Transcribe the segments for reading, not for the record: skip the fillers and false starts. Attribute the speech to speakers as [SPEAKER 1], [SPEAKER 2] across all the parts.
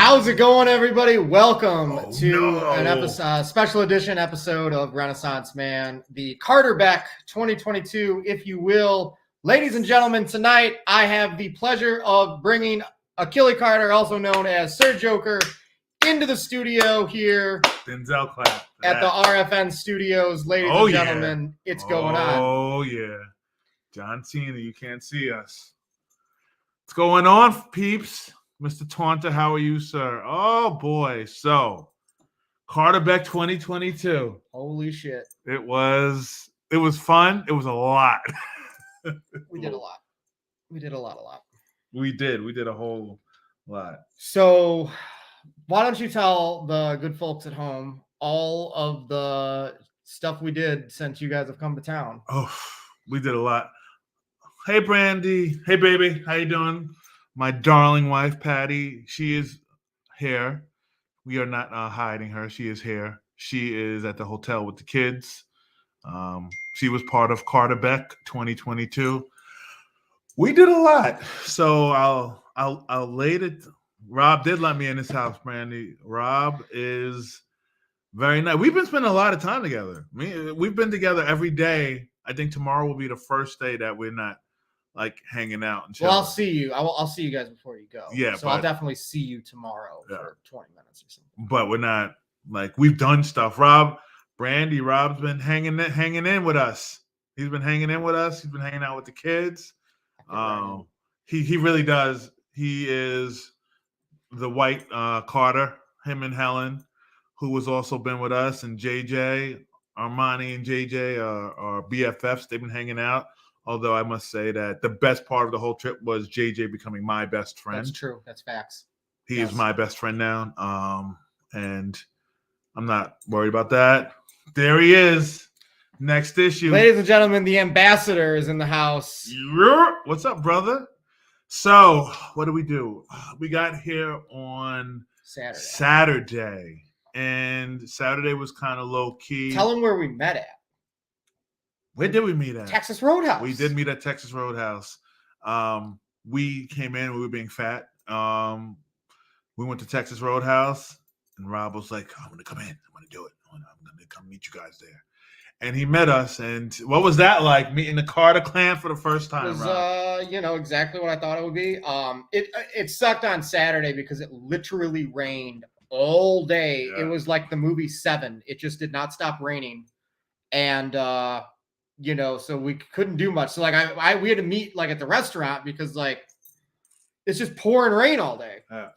[SPEAKER 1] How's it going, everybody? Welcome to an episode, special edition episode of Renaissance Man, the CarterBeck 2022, if you will. Ladies and gentlemen, tonight I have the pleasure of bringing Achille Carter, also known as Sir Joker, into the studio here.
[SPEAKER 2] Denzel clap
[SPEAKER 1] at the RFN studios. Ladies and gentlemen, it's going on.
[SPEAKER 2] Oh, yeah. John Cena, you can't see us. What's going on, peeps? Mr. Taunter, how are you, sir? Oh, boy. So, CarterBeck 2022.
[SPEAKER 1] Holy shit.
[SPEAKER 2] It was fun. It was a lot.
[SPEAKER 1] We did a lot. We did a lot.
[SPEAKER 2] We did a whole lot.
[SPEAKER 1] So, why don't you tell the good folks at home all of the stuff we did since you guys have come to town?
[SPEAKER 2] Oh, we did a lot. Hey, Brandy. Hey, baby. How you doing? My darling wife, Patty. She is here. We are not hiding her. She is here. She is at the hotel with the kids. She was part of CarterBeck 2022. We did a lot. So I'll lay it. Rob did let me in his house, Brandy. Rob is very nice. We've been spending a lot of time together. We've been together every day. I think tomorrow will be the first day that we're not like hanging out and chilling.
[SPEAKER 1] Well, I'll see you. I'll see you guys before you go.
[SPEAKER 2] Yeah.
[SPEAKER 1] So I'll definitely see you tomorrow for 20 minutes or something.
[SPEAKER 2] But we're not like we've done stuff. Rob's been hanging in with us. He's been hanging in with us. He's been hanging out with the kids. He really does. He is the white Carter, him and Helen, who has also been with us, and JJ, Armani and JJ are BFFs. They've been hanging out. Although I must say that the best part of the whole trip was JJ becoming my best friend.
[SPEAKER 1] That's true. That's facts.
[SPEAKER 2] He is my best friend now. And I'm not worried about that. There he is. Next issue.
[SPEAKER 1] Ladies and gentlemen, the ambassador is in the house.
[SPEAKER 2] What's up, brother? So, what do? We got here on Saturday. And Saturday was kind of low key.
[SPEAKER 1] Tell him where we met at.
[SPEAKER 2] Where did we meet at?
[SPEAKER 1] Texas Roadhouse.
[SPEAKER 2] We did meet at Texas Roadhouse. We came in, we were being fat. We went to Texas Roadhouse, and Rob was like, I'm going to come in. I'm going to do it. I'm going to come meet you guys there. And he met us, and what was that like, meeting the Carter clan for the first time,
[SPEAKER 1] It was,
[SPEAKER 2] Rob?
[SPEAKER 1] exactly what I thought it would be. It sucked on Saturday because it literally rained all day. Yeah. It was like the movie Seven. It just did not stop raining. And, so we couldn't do much. So, like, we had to meet, like, at the restaurant because, like, it's just pouring rain all day.
[SPEAKER 2] Yeah.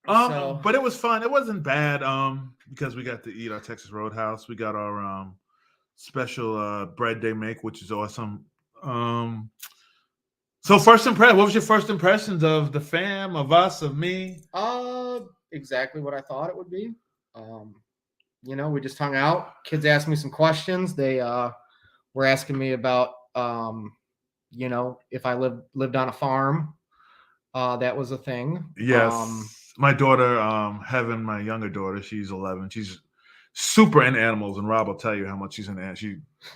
[SPEAKER 2] But it was fun. It wasn't bad because we got to eat our Texas Roadhouse. We got our special bread they make, which is awesome. So what was your first impressions of the fam, of us, of me?
[SPEAKER 1] Exactly what I thought it would be. We just hung out. Kids asked me some questions. They were asking me about, if I lived on a farm. That was a thing.
[SPEAKER 2] Yes. My daughter, Heaven, my younger daughter, she's 11. She's super into animals, and Rob will tell you how much she's into animals.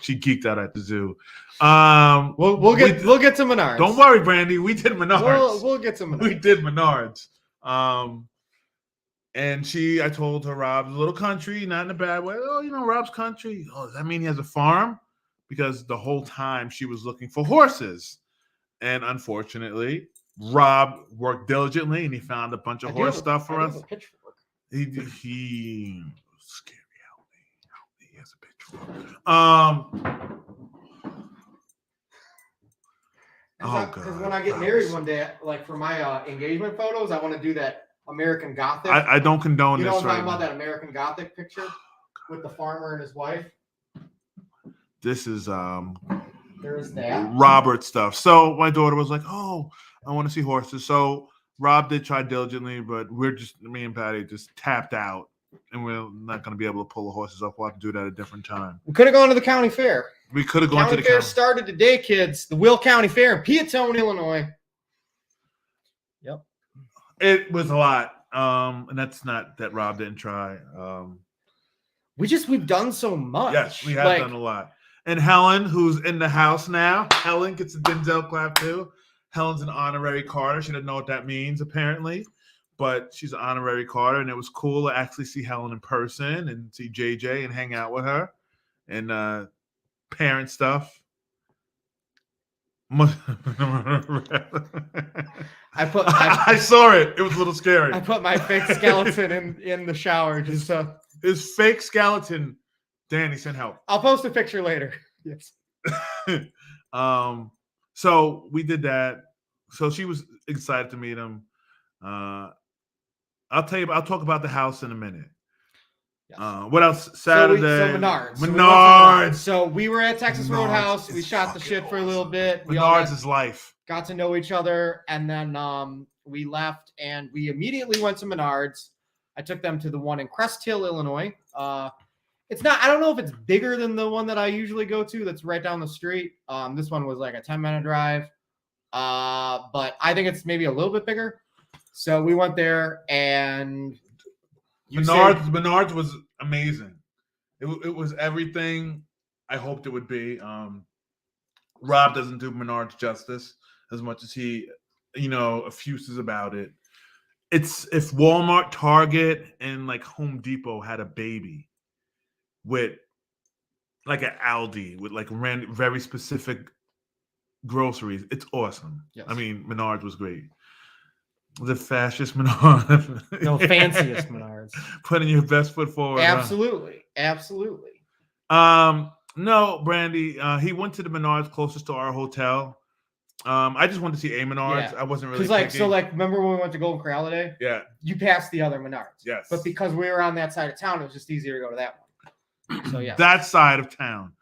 [SPEAKER 2] She geeked out at the zoo.
[SPEAKER 1] We'll get to Menards.
[SPEAKER 2] Don't worry, Brandy. We did Menards.
[SPEAKER 1] We'll get to Menards.
[SPEAKER 2] We did Menards. And I told her Rob's a little country, not in a bad way. Oh, Rob's country. Oh, does that mean he has a farm? Because the whole time she was looking for horses. And unfortunately, Rob worked diligently and he found a bunch of horse stuff for us. He scary. Help me. He has a pitchfork.
[SPEAKER 1] Because when I get married one day, like for my engagement photos, I want to do that American Gothic.
[SPEAKER 2] I don't condone this
[SPEAKER 1] right now. You know what I'm
[SPEAKER 2] talking
[SPEAKER 1] about, that American Gothic picture with the farmer and his wife?
[SPEAKER 2] This is
[SPEAKER 1] there's that
[SPEAKER 2] Robert stuff. So my daughter was like, "Oh, I want to see horses." So Rob did try diligently, but me and Patty just tapped out, and we're not going to be able to pull the horses up. We'll have to do that at a different time.
[SPEAKER 1] We could have gone to the county fair.
[SPEAKER 2] We could have gone to the
[SPEAKER 1] county fair. Started today, kids. The Will County Fair in Peatone, Illinois. Yep.
[SPEAKER 2] It was a lot, and that's not that Rob didn't try.
[SPEAKER 1] We've done so much.
[SPEAKER 2] Yes, we have done a lot. And Helen, who's in the house now, Helen gets a Denzel clap too. Helen's an honorary Carter. She doesn't know what that means, apparently. but she's an honorary Carter, and it was cool to actually see Helen in person and see JJ and hang out with her and parent stuff. I saw it. It was a little scary.
[SPEAKER 1] I put my fake skeleton in the shower just so.
[SPEAKER 2] His fake skeleton. Danny, send help.
[SPEAKER 1] I'll post a picture later. Yes.
[SPEAKER 2] So we did that. So she was excited to meet him. I'll talk about the house in a minute. Yes. What else? Saturday.
[SPEAKER 1] So Menards.
[SPEAKER 2] Menards.
[SPEAKER 1] So we were at Texas Roadhouse. We shot the shit for a little bit.
[SPEAKER 2] Menards is life. Got
[SPEAKER 1] to know each other, and then we left, and we immediately went to Menards. I took them to the one in Crest Hill, Illinois. It's not. I don't know if it's bigger than the one that I usually go to. That's right down the street. This one was like a 10-minute drive, but I think it's maybe a little bit bigger. So we went there, and
[SPEAKER 2] Menards was amazing. It was everything I hoped it would be. Rob doesn't do Menards justice as much as he, effuses about it. It's if Walmart, Target, and like Home Depot had a baby with like an Aldi with like very specific groceries. It's awesome. Yes. I mean, Menards was great. The fascist Menards.
[SPEAKER 1] No, fanciest Menards.
[SPEAKER 2] Putting your best foot forward.
[SPEAKER 1] Absolutely. Absolutely.
[SPEAKER 2] No, Brandy. He went to the Menards closest to our hotel. I just wanted to see a Menards. Yeah. I wasn't really
[SPEAKER 1] remember when we went to Golden Corral today?
[SPEAKER 2] Yeah.
[SPEAKER 1] You passed the other Menards.
[SPEAKER 2] Yes.
[SPEAKER 1] But because we were on that side of town, it was just easier to go to that one. So yeah.
[SPEAKER 2] That side of town.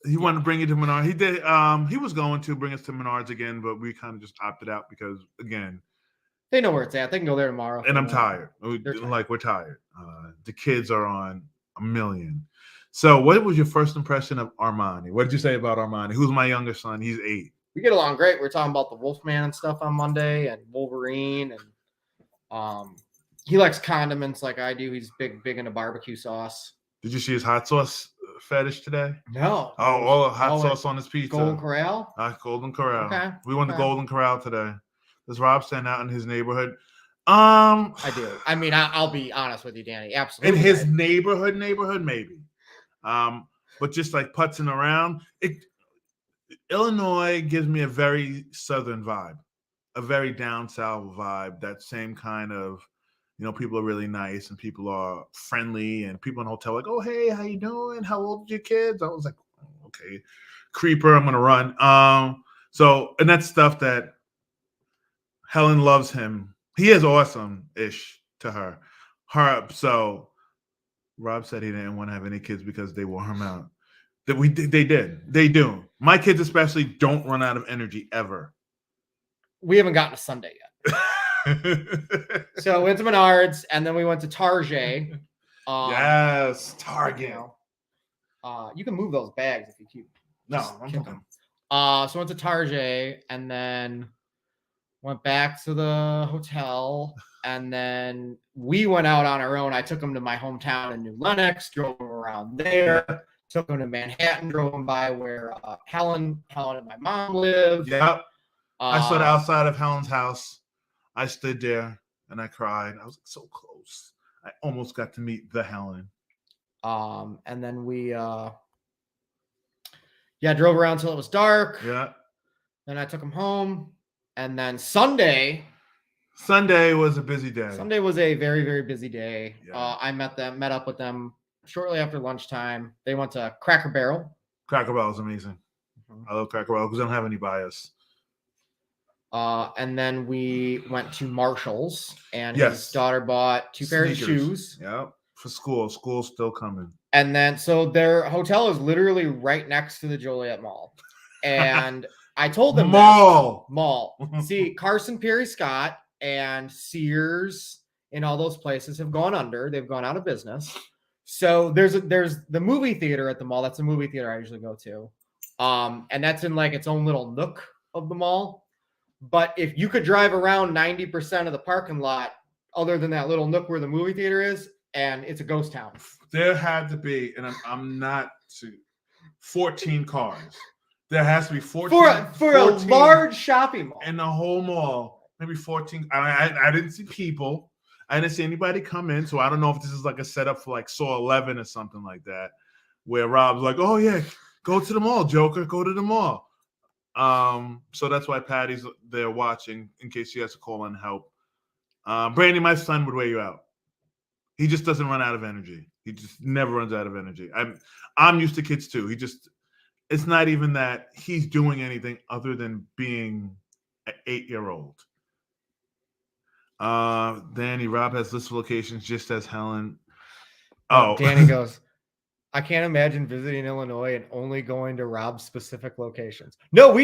[SPEAKER 2] He wanted to bring you to Menards. He did. He was going to bring us to Menards again, but we kind of just opted out because, again,
[SPEAKER 1] they know where it's at. They can go there tomorrow.
[SPEAKER 2] And I'm tired. We're tired. The kids are on a million. So, what was your first impression of Armani? What did you say about Armani? Who's my younger son? He's 8.
[SPEAKER 1] We get along great. We were talking about the Wolfman and stuff on Monday, and Wolverine, and he likes condiments like I do. He's big into barbecue sauce.
[SPEAKER 2] Did you see his hot sauce fetish today?
[SPEAKER 1] No.
[SPEAKER 2] Oh, all the hot sauce on his pizza.
[SPEAKER 1] Golden Corral?
[SPEAKER 2] Golden Corral.
[SPEAKER 1] Okay.
[SPEAKER 2] We went to Golden Corral today. Does Rob stand out in his neighborhood?
[SPEAKER 1] I do. I mean, I'll be honest with you, Danny. Absolutely.
[SPEAKER 2] In his neighborhood, maybe. But just like putzing around, Illinois gives me a very southern vibe, a very down south vibe. That same kind of, people are really nice and people are friendly and people in the hotel like, oh, hey, how you doing? How old are your kids? I was like, oh, okay, creeper, I'm gonna run. And that's stuff that Helen loves him. He is awesome-ish to her. So Rob said he didn't want to have any kids because they wore him out. They do. My kids especially don't run out of energy ever.
[SPEAKER 1] We haven't gotten to Sunday yet. So we went to Menards, and then we went to Target.
[SPEAKER 2] Yes, Target.
[SPEAKER 1] You can move those bags if you keep.
[SPEAKER 2] No, I'm talking.
[SPEAKER 1] So went to Target, and then went back to the hotel, and then we went out on our own. I took them to my hometown in New Lenox, drove them around there, took them to Manhattan, drove them by where Helen and my mom live.
[SPEAKER 2] Yep. I stood outside of Helen's house. I stood there and I cried. I was so close. I almost got to meet the Helen.
[SPEAKER 1] And then we drove around till it was dark.
[SPEAKER 2] Yeah.
[SPEAKER 1] Then I took them home. And then Sunday
[SPEAKER 2] was a busy day.
[SPEAKER 1] Sunday was a very, very busy day.
[SPEAKER 2] Yeah.
[SPEAKER 1] I met up with them shortly after lunchtime. They went to Cracker Barrel.
[SPEAKER 2] Cracker Barrel is amazing. Mm-hmm. I love Cracker Barrel because I don't have any bias.
[SPEAKER 1] And then we went to Marshall's, and his daughter bought 2 pairs of shoes.
[SPEAKER 2] Yeah, for school. School's still coming.
[SPEAKER 1] And then, so their hotel is literally right next to the Joliet Mall. And I told them Mall. See, Carson Perry Scott and Sears and all those places have gone under. They've gone out of business. So there's the movie theater at the mall. That's a movie theater I usually go to. And that's in like its own little nook of the mall. But if you could drive around 90% of the parking lot, other than that little nook where the movie theater is, and it's a ghost town.
[SPEAKER 2] There had to be, and I'm not 14 cars. There has to be 14
[SPEAKER 1] for a large shopping mall
[SPEAKER 2] in the whole mall. maybe 14. I didn't see people. I didn't see anybody come in, so I don't know if this is like a setup for like Saw 11 or something like that, where Rob's like, "Oh yeah, go to the mall, Joker, go to the mall." So that's why Patty's there watching in case she has to call in help. Brandy, my son would wear you out. He just doesn't run out of energy. He just never runs out of energy. I'm used to kids too. It's not even that he's doing anything other than being an 8-year-old. Danny, Rob has list of locations just as Helen. Oh,
[SPEAKER 1] Danny goes, I can't imagine visiting Illinois and only going to Rob's specific locations. No,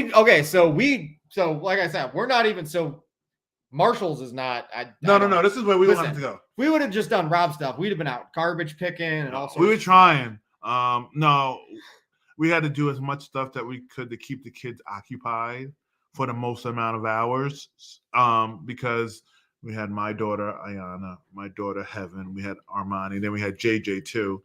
[SPEAKER 1] so like I said, we're not even Marshall's is not.
[SPEAKER 2] No. This is where we wanted to go.
[SPEAKER 1] We would have just done Rob stuff. We'd have been out garbage picking and all sorts.
[SPEAKER 2] We were trying. No, we had to do as much stuff that we could to keep the kids occupied for the most amount of hours. Because we had my daughter Ayana, my daughter Heaven, we had Armani, then we had JJ too.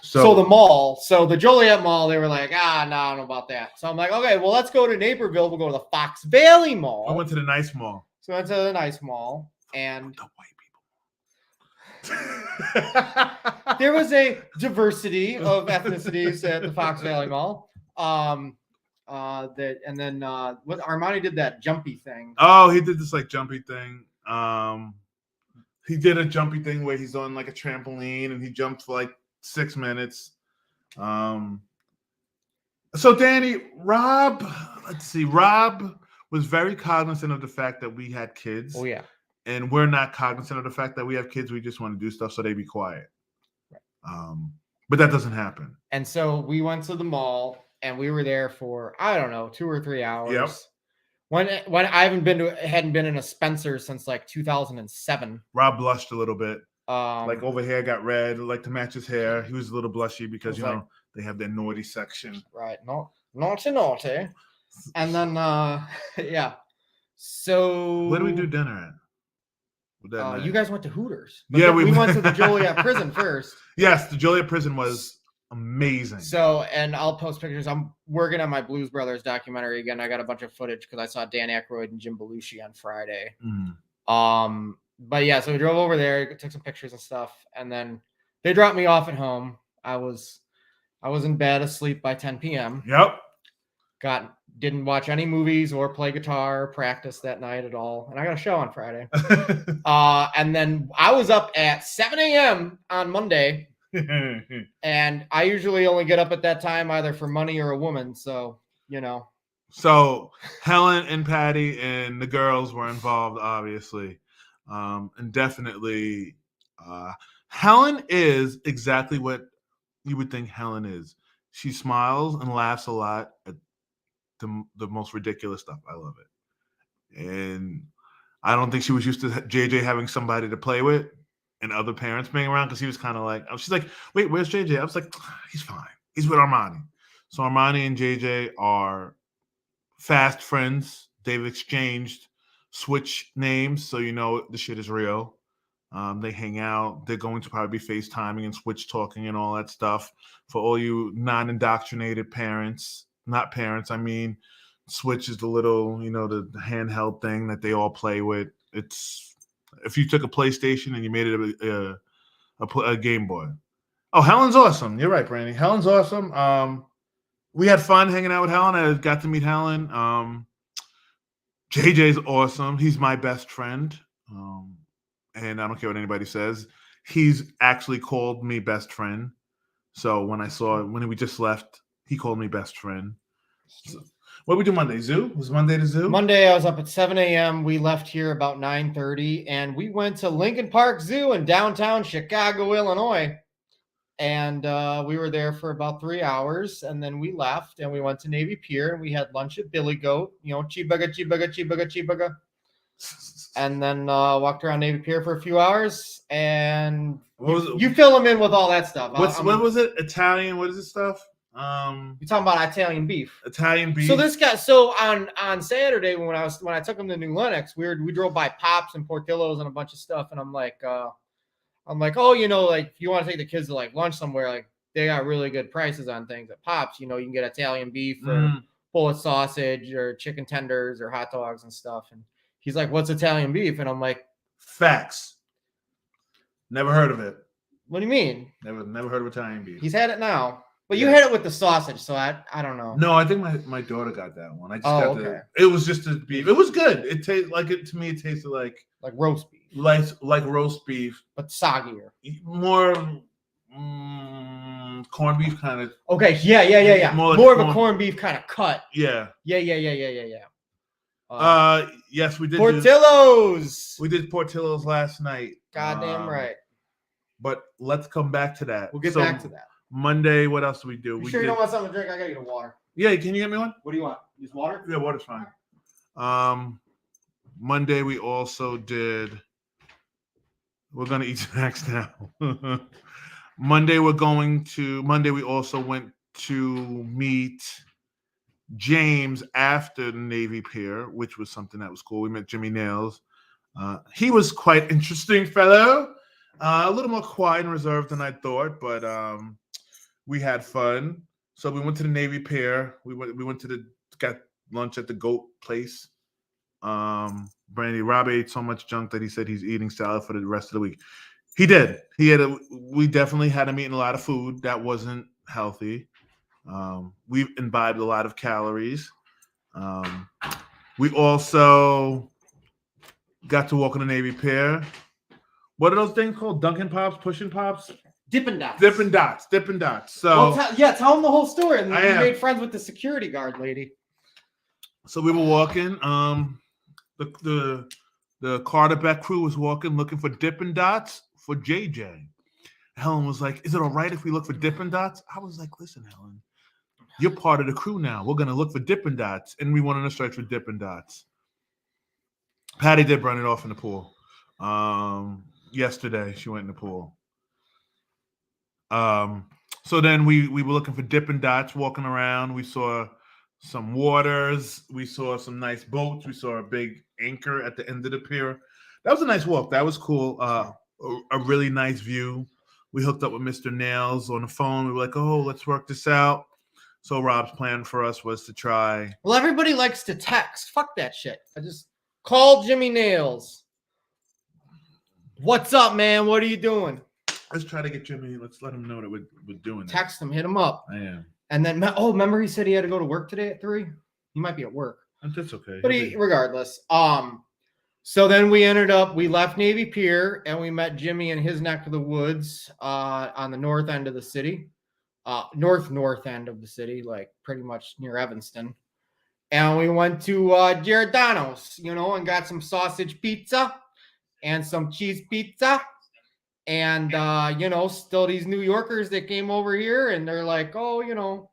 [SPEAKER 1] So the Joliet Mall, they were like, no, I don't know about that. So I'm like, okay, well, let's go to Naperville. We'll go to the Fox Valley Mall.
[SPEAKER 2] I went to the nice mall.
[SPEAKER 1] So I went to the nice mall, and
[SPEAKER 2] the white people.
[SPEAKER 1] There was a diversity of ethnicities at the Fox Valley Mall. What Armani did that jumpy thing.
[SPEAKER 2] Oh, he did this like jumpy thing. He did a jumpy thing where he's on like a trampoline and he jumped for like 6 minutes. So Danny, Rob was very cognizant of the fact that we had kids.
[SPEAKER 1] Oh yeah.
[SPEAKER 2] And we're not cognizant of the fact that we have kids. We just want to do stuff so they be quiet. Right. But that doesn't happen.
[SPEAKER 1] And so we went to the mall and we were there for, I don't know, 2 or 3 hours.
[SPEAKER 2] Yep.
[SPEAKER 1] When I hadn't been in a Spencer since like 2007.
[SPEAKER 2] Rob blushed a little bit. Like over here got red, like to match his hair. He was a little blushy because they have their naughty section.
[SPEAKER 1] Right. Naughty. And then yeah. So
[SPEAKER 2] where do we do dinner at?
[SPEAKER 1] You guys went to Hooters.
[SPEAKER 2] Yeah,
[SPEAKER 1] we went to the Joliet prison first.
[SPEAKER 2] Yes, the Joliet prison was amazing.
[SPEAKER 1] So, and I'll post pictures. I'm working on my Blues Brothers documentary again. I got a bunch of footage because I saw Dan Aykroyd and Jim Belushi on Friday. But yeah, so we drove over there, took some pictures and stuff, and then they dropped me off at home. I was in bed asleep by 10 p.m.
[SPEAKER 2] Yep.
[SPEAKER 1] Didn't watch any movies or play guitar or practice that night at all. And I got a show on Friday. And then I was up at 7 a.m. on Monday. And I usually only get up at that time either for money or a woman. So,
[SPEAKER 2] So Helen and Patty and the girls were involved, obviously. And definitely Helen is exactly what you would think Helen is. She smiles and laughs a lot at the most ridiculous stuff. I love it. And I don't think she was used to JJ having somebody to play with and other parents being around because he was kind of like, she's like, wait, where's JJ? I was like, he's fine. He's with Armani. So Armani and JJ are fast friends. They've exchanged switch names, so the shit is real. They hang out. They're going to probably be FaceTiming and switch talking and all that stuff. For all you non-indoctrinated parents, not parents, I mean, Switch is the little, the handheld thing that they all play with. It's if you took a PlayStation and you made it a Game Boy. Oh, Helen's awesome. You're right, Brandy. Helen's awesome. We had fun hanging out with Helen. I got to meet Helen. JJ's awesome. He's my best friend. And I don't care what anybody says. He's actually called me best friend. So when we just left, he called me best friend. So, what did we do Monday? Zoo? Was Monday the zoo?
[SPEAKER 1] Monday, I was up at 7 a.m. We left here about 9:30, and we went to Lincoln Park Zoo in downtown Chicago, Illinois. And we were there for about 3 hours, and then we left, and we went to Navy Pier, and we had lunch at Billy Goat, cheeseburger. And then walked around Navy Pier for a few hours, and you fill them in with all that stuff.
[SPEAKER 2] What was it? Italian? What is this stuff?
[SPEAKER 1] You're talking about Italian beef.
[SPEAKER 2] Italian beef.
[SPEAKER 1] So this guy. On Saturday when I took him to New Lenox, we drove by Pops and Portillo's and a bunch of stuff, and I'm like, oh, like if you want to take the kids to like lunch somewhere, like they got really good prices on things at Pops. You can get Italian beef or bullet sausage or chicken tenders or hot dogs and stuff. And He's like, what's Italian beef? And I'm like,
[SPEAKER 2] facts. Never heard of it.
[SPEAKER 1] What do you mean?
[SPEAKER 2] Never heard of Italian beef.
[SPEAKER 1] He's had it now. But you had it with the sausage, so I don't know.
[SPEAKER 2] No, I think my daughter got that one. I just got it was just the beef. It was good. It tasted like it to me. It tasted like
[SPEAKER 1] roast beef,
[SPEAKER 2] like roast beef,
[SPEAKER 1] but soggier.
[SPEAKER 2] More corned beef kind of.
[SPEAKER 1] Okay, yeah. More of a corned beef kind of cut.
[SPEAKER 2] Yeah.
[SPEAKER 1] Yeah.
[SPEAKER 2] Yes, we did.
[SPEAKER 1] Portillo's.
[SPEAKER 2] We did Portillo's last night.
[SPEAKER 1] Goddamn right.
[SPEAKER 2] But let's come back to that.
[SPEAKER 1] We'll get back to that.
[SPEAKER 2] Monday, what else did we do?
[SPEAKER 1] You sure you don't want something to drink? I gotta get a water.
[SPEAKER 2] Yeah, can you get me one?
[SPEAKER 1] What do you want? Just water?
[SPEAKER 2] Yeah, water's fine. Monday we also did. We're gonna eat snacks now. Monday we also went to meet James after the Navy Pier, which was something that was cool. We met Jimmy Nails. He was quite interesting fellow. A little more quiet and reserved than I thought, but we had fun. So we went to the Navy Pier. We went to got lunch at the Goat place. Brandy, Rob ate so much junk that he said he's eating salad for the rest of the week. He did. We definitely had him eating a lot of food that wasn't healthy. We imbibed a lot of calories. We also got to walk on the Navy Pier. What are those things called? Dunkin' Pops, Pushing Pops?
[SPEAKER 1] Dippin' Dots.
[SPEAKER 2] Dippin' Dots. So
[SPEAKER 1] tell them the whole story. And you made friends with the security guard lady.
[SPEAKER 2] So we were walking. The CarterBeck crew was walking, looking for Dippin' Dots for JJ. Helen was like, "Is it all right if we look for Dippin' Dots?" I was like, "Listen, Helen, you're part of the crew now. We're gonna look for Dippin' Dots," and we went on a search for Dippin' Dots. Patty did run it off in the pool. Yesterday she went in the pool. So then we were looking for Dippin' Dots, walking around. We saw some waters. We saw some nice boats. We saw a big anchor at the end of the pier. That was a nice walk. That was cool. A really nice view. We hooked up with Mr. Nails on the phone. We were like, "Oh, let's work this out." So Rob's plan for us was to try.
[SPEAKER 1] Well, everybody likes to text. Fuck that shit. I just called Jimmy Nails. What's up, man? What are you doing?
[SPEAKER 2] Let's try to get Jimmy. Let's let him know that we're doing
[SPEAKER 1] Text him. Hit him up.
[SPEAKER 2] I am.
[SPEAKER 1] And then, remember he said he had to go to work today at 3? He might be at work.
[SPEAKER 2] That's okay.
[SPEAKER 1] But regardless. So then we left Navy Pier and we met Jimmy in his neck of the woods on the north end of the city. North end of the city, like pretty much near Evanston. And we went to Giordano's, and got some sausage pizza and some cheese pizza. And, still these New Yorkers that came over here and they're like, oh,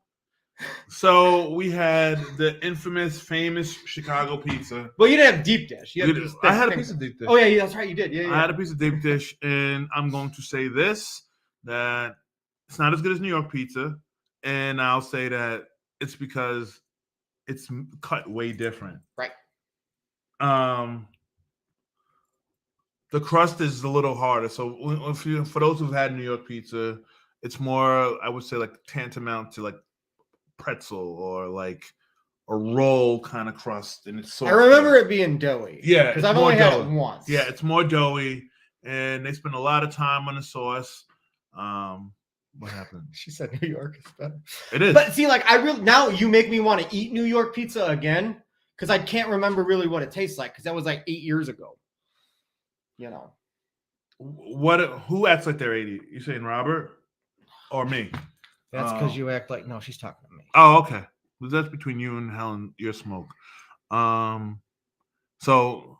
[SPEAKER 2] So we had the infamous, famous Chicago pizza.
[SPEAKER 1] Well, you didn't have deep dish.
[SPEAKER 2] I had a piece of deep dish.
[SPEAKER 1] Oh, yeah, that's right. You did. Yeah.
[SPEAKER 2] I had a piece of deep dish. And I'm going to say this, that it's not as good as New York pizza. And I'll say that it's because it's cut way different.
[SPEAKER 1] Right.
[SPEAKER 2] The crust is a little harder. So for those who've had New York pizza, it's more, I would say, like tantamount to like pretzel or like a roll kind of crust. And it's so.
[SPEAKER 1] I remember it being doughy.
[SPEAKER 2] Yeah,
[SPEAKER 1] because I've only had it once.
[SPEAKER 2] Yeah, it's more doughy, and they spend a lot of time on the sauce. What happened?
[SPEAKER 1] She said New York is better.
[SPEAKER 2] It is.
[SPEAKER 1] But see, like now you make me want to eat New York pizza again because I can't remember really what it tastes like because that was like 8 years ago.
[SPEAKER 2] Who acts like they're 80? You saying Robert or me?
[SPEAKER 1] That's because you act like she's talking to me.
[SPEAKER 2] Oh, okay. Well, that's between you and Helen, your smoke. So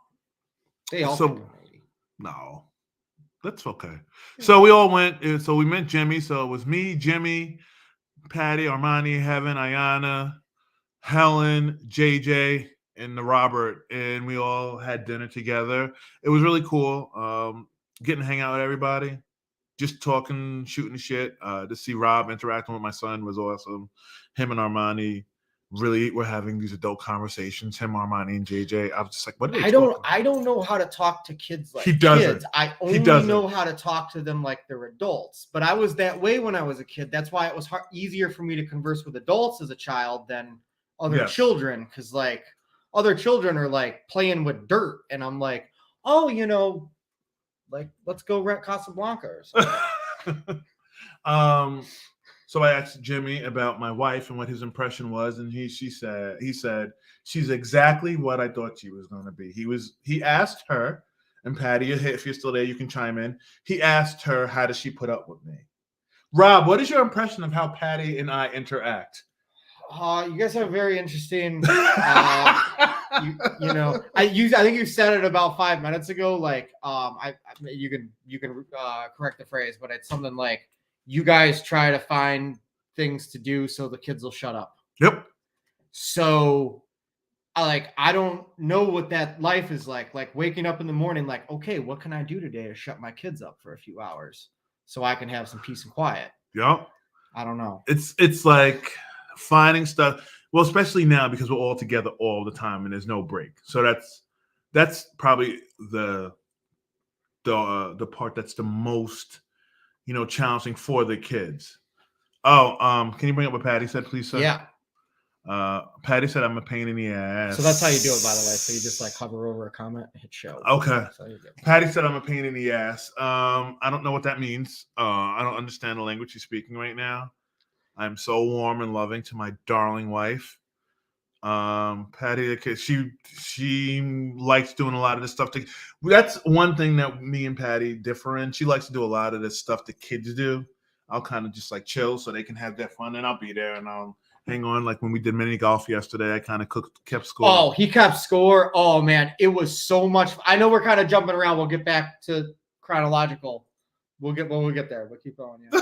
[SPEAKER 1] they all think I'm 80.
[SPEAKER 2] No, that's okay. So we all went. So we met Jimmy. So it was me, Jimmy, Patty, Armani, Heaven, Ayana, Helen, JJ, and the Robert, and we all had dinner together. It was really cool. Getting to hang out with everybody, just talking, shooting the shit. To see Rob interacting with my son was awesome. Him and Armani really were having these adult conversations. Him, Armani, and JJ. I was just like, what are they talking?
[SPEAKER 1] I don't know how to talk to kids like
[SPEAKER 2] he doesn't.
[SPEAKER 1] Kids. I only know how to talk to them like they're adults. But I was that way when I was a kid. That's why it was easier for me to converse with adults as a child than other children. Because other children are like playing with dirt, and I'm like, oh, like let's go rent Casablanca or something.
[SPEAKER 2] So I asked Jimmy about my wife and what his impression was, and he said she's exactly what I thought she was going to be. He asked her, and Patty, if you're still there, you can chime in. He asked her, how does she put up with me? Rob, what is your impression of how Patty and I interact?
[SPEAKER 1] You guys have very interesting. I think you said it about 5 minutes ago. Like, you can correct the phrase, but it's something like you guys try to find things to do so the kids will shut up.
[SPEAKER 2] Yep.
[SPEAKER 1] So, I don't know what that life is like. Like waking up in the morning, like, okay, what can I do today to shut my kids up for a few hours so I can have some peace and quiet?
[SPEAKER 2] Yep.
[SPEAKER 1] I don't know.
[SPEAKER 2] It's like finding stuff. Well, especially now because we're all together all the time and there's no break. So that's probably the part that's the most challenging for the kids. Oh, can you bring up what Patty said, please, sir?
[SPEAKER 1] Yeah.
[SPEAKER 2] Patty said I'm a pain in the ass.
[SPEAKER 1] So that's how you do it, by the way. So you just like hover over a comment and hit show.
[SPEAKER 2] Okay. Patty said I'm a pain in the ass. I don't know what that means. I don't understand the language she's speaking right now. I'm so warm and loving to my darling wife. Patty, she likes doing a lot of this stuff. That's one thing that me and Patty differ in. She likes to do a lot of this stuff the kids do. I'll kind of just like chill so they can have their fun, and I'll be there and I'll hang on. Like when we did mini golf yesterday, I kind of kept score.
[SPEAKER 1] Oh, he kept score. Oh man, it was so much. I know we're kind of jumping around. We'll get back to chronological. We'll get there. We'll keep going. Yeah.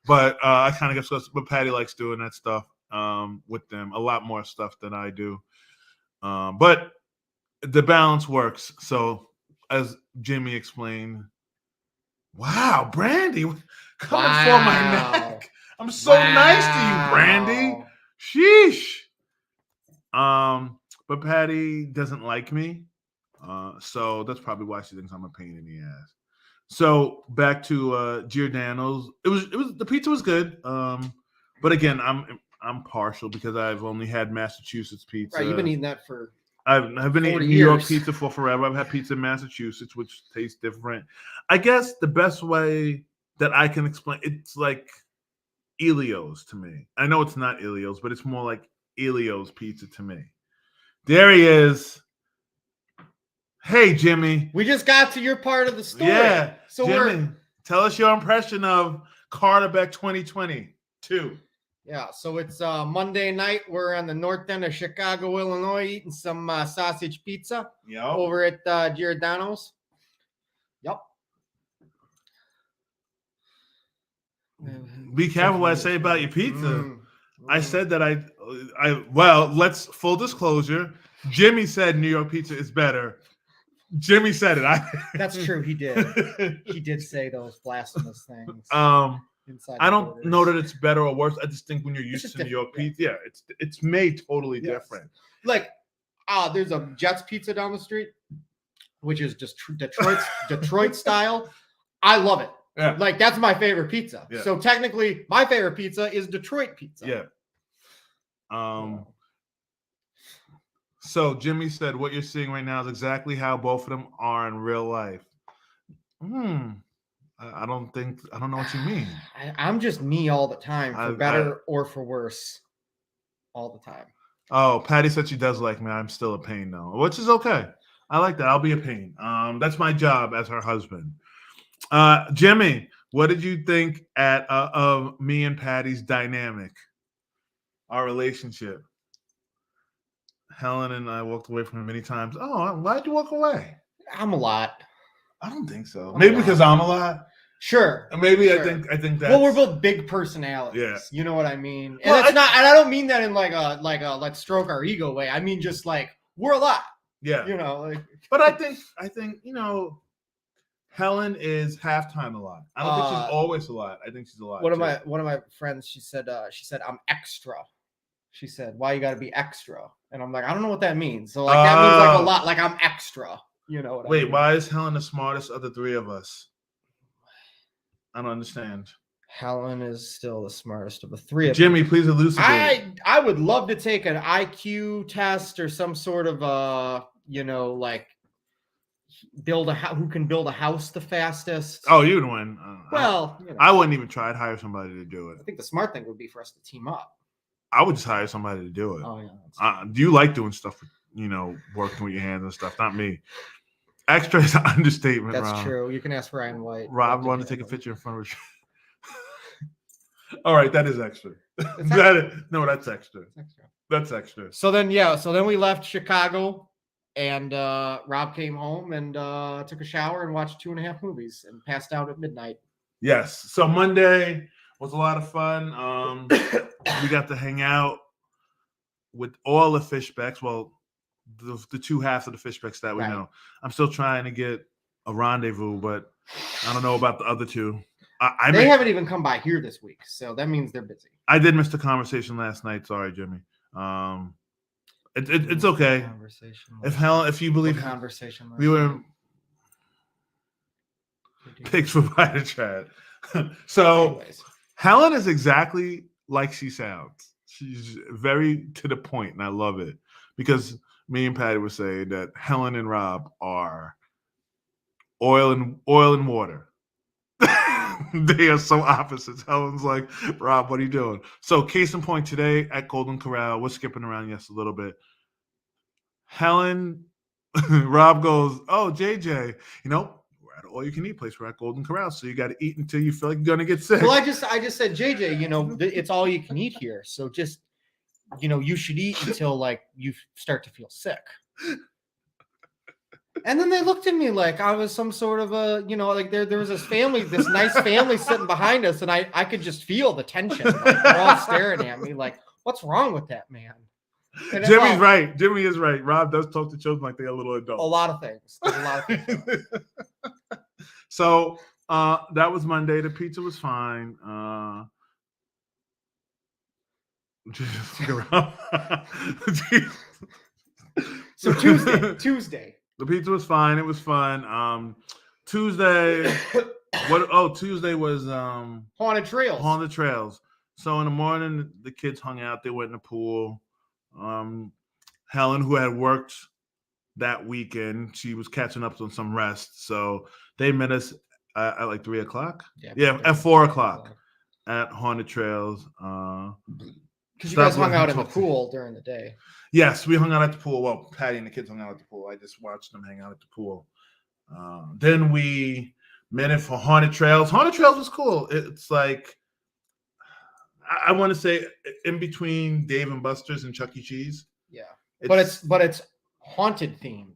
[SPEAKER 2] But I kind of guess, but Patty likes doing that stuff with them, a lot more stuff than I do. But the balance works. So as Jimmy explained, wow, Brandy, coming for my neck. I'm so nice to you, Brandy. Sheesh. But Patty doesn't like me. So that's probably why she thinks I'm a pain in the ass. So back to Giordano's. It was the pizza was good. But again, I'm partial because I've only had Massachusetts pizza.
[SPEAKER 1] Right, you've been eating that for
[SPEAKER 2] I've been eating New York pizza for forever. I've had pizza in Massachusetts, which tastes different. I guess the best way that I can explain it's like Elio's to me. I know it's not Elio's, but it's more like Elio's pizza to me. There he is. Hey, Jimmy.
[SPEAKER 1] We just got to your part of the story.
[SPEAKER 2] Yeah.
[SPEAKER 1] So
[SPEAKER 2] Jimmy, tell us your impression of CarterBeck 2022.
[SPEAKER 1] Yeah, so it's Monday night. We're on the north end of Chicago, Illinois, eating some sausage pizza over at Giordano's. Yep.
[SPEAKER 2] Be careful what I say about your pizza. I said that well, let's full disclosure. Jimmy said New York pizza is better. Jimmy said it.
[SPEAKER 1] That's true. He did. He did say those blasphemous things.
[SPEAKER 2] I don't know that it's better or worse. I just think when you're used to New York pizza, it's made totally different.
[SPEAKER 1] Like, there's a Jets pizza down the street, which is just Detroit style. I love it.
[SPEAKER 2] Yeah.
[SPEAKER 1] Like that's my favorite pizza.
[SPEAKER 2] Yeah.
[SPEAKER 1] So technically, my favorite pizza is Detroit pizza.
[SPEAKER 2] Yeah. So Jimmy said, "What you're seeing right now is exactly how both of them are in real life." I don't know what you mean.
[SPEAKER 1] I'm just me all the time, for better or for worse, all the time.
[SPEAKER 2] Oh, Patty said she does like me. I'm still a pain though, which is okay. I like that. I'll be a pain. That's my job as her husband. Jimmy, what did you think of me and Patty's dynamic, our relationship? Helen and I walked away from it many times. Oh, why'd you walk away?
[SPEAKER 1] I'm a lot.
[SPEAKER 2] I don't think so. Maybe because I'm a lot.
[SPEAKER 1] Sure.
[SPEAKER 2] Maybe
[SPEAKER 1] sure.
[SPEAKER 2] I think that.
[SPEAKER 1] Well, we're both big personalities.
[SPEAKER 2] Yeah.
[SPEAKER 1] You know what I mean? And it's not. And I don't mean that in like a let's stroke our ego way. I mean just like we're a lot.
[SPEAKER 2] Yeah. But I think Helen is halftime a lot. I don't think she's always a lot. I think she's a lot.
[SPEAKER 1] One of my friends, she said I'm extra. She said, "Why you got to be extra?" And I'm like, I don't know what that means. So like that means like a lot. Like I'm extra. You know what I mean?
[SPEAKER 2] Wait, why is Helen the smartest of the three of us? I don't understand.
[SPEAKER 1] Helen is still the smartest of the three of
[SPEAKER 2] Jimmy,
[SPEAKER 1] them.
[SPEAKER 2] please elucidate.
[SPEAKER 1] I would love to take an IQ test or some sort of like who can build a house the fastest.
[SPEAKER 2] Oh, you'd win.
[SPEAKER 1] Well,
[SPEAKER 2] I wouldn't even try. I'd hire somebody to do it.
[SPEAKER 1] I think the smart thing would be for us to team up.
[SPEAKER 2] I would just hire somebody to do it.
[SPEAKER 1] Oh yeah.
[SPEAKER 2] Do you like doing stuff with, working with your hands and stuff? Not me. Extra is an understatement.
[SPEAKER 1] That's
[SPEAKER 2] Rob.
[SPEAKER 1] true. You can ask Ryan White.
[SPEAKER 2] Rob wanted to take a picture in front of. All right, that is extra. That's extra. That's extra.
[SPEAKER 1] So then we left Chicago, and Rob came home and took a shower and watched 2.5 movies and passed out at midnight.
[SPEAKER 2] Yes. So Monday was a lot of fun. We got to hang out with all the Fishbecks. Well, the two halves of the Fishbecks that we know. I'm still trying to get a rendezvous, but I don't know about the other two. They
[SPEAKER 1] haven't even come by here this week, so that means they're busy.
[SPEAKER 2] I did miss the conversation last night. Sorry, Jimmy. It's okay. If you believe
[SPEAKER 1] conversation,
[SPEAKER 2] we were pigs for Vita Chat. So anyways. Helen is exactly like she sounds. She's very to the point, and I love it because me and Patty were saying that Helen and Rob are oil and water. They are so opposites. Helen's like, Rob, what are you doing? So case in point, today at Golden Corral, we're skipping around a little bit. Helen, Rob goes, oh, JJ, we're at an all-you-can-eat place. We're at Golden Corral, so you got to eat until you feel like you're going to get sick.
[SPEAKER 1] Well, I just said, JJ, it's all you can eat here. So just, you should eat until, like, you start to feel sick. And then they looked at me like I was some sort of like there was this nice family sitting behind us, and I could just feel the tension. Like, they're all staring at me like, what's wrong with that man?
[SPEAKER 2] And Jimmy's right. Jimmy is right. Rob does talk to children like they're a little adult.
[SPEAKER 1] A lot of things. There's a lot of things.
[SPEAKER 2] So that was Monday. The pizza was fine.
[SPEAKER 1] So Tuesday.
[SPEAKER 2] The pizza was fine. It was fun. Tuesday. Tuesday was
[SPEAKER 1] Haunted Trails.
[SPEAKER 2] Haunted Trails. So in the morning, the kids hung out. They went in the pool. Helen, who had worked that weekend, she was catching up on some rest. So they met us at like 3 o'clock. Yeah, at 4 o'clock at Haunted Trails.
[SPEAKER 1] Because you guys hung out in the pool during the day.
[SPEAKER 2] Yes, we hung out at the pool. Well, Patty and the kids hung out at the pool. I just watched them hang out at the pool. Then we met it for Haunted Trails. Haunted Trails was cool. It's like, I want to say in between Dave and Buster's and Chuck E. Cheese.
[SPEAKER 1] Yeah, but it's haunted themed.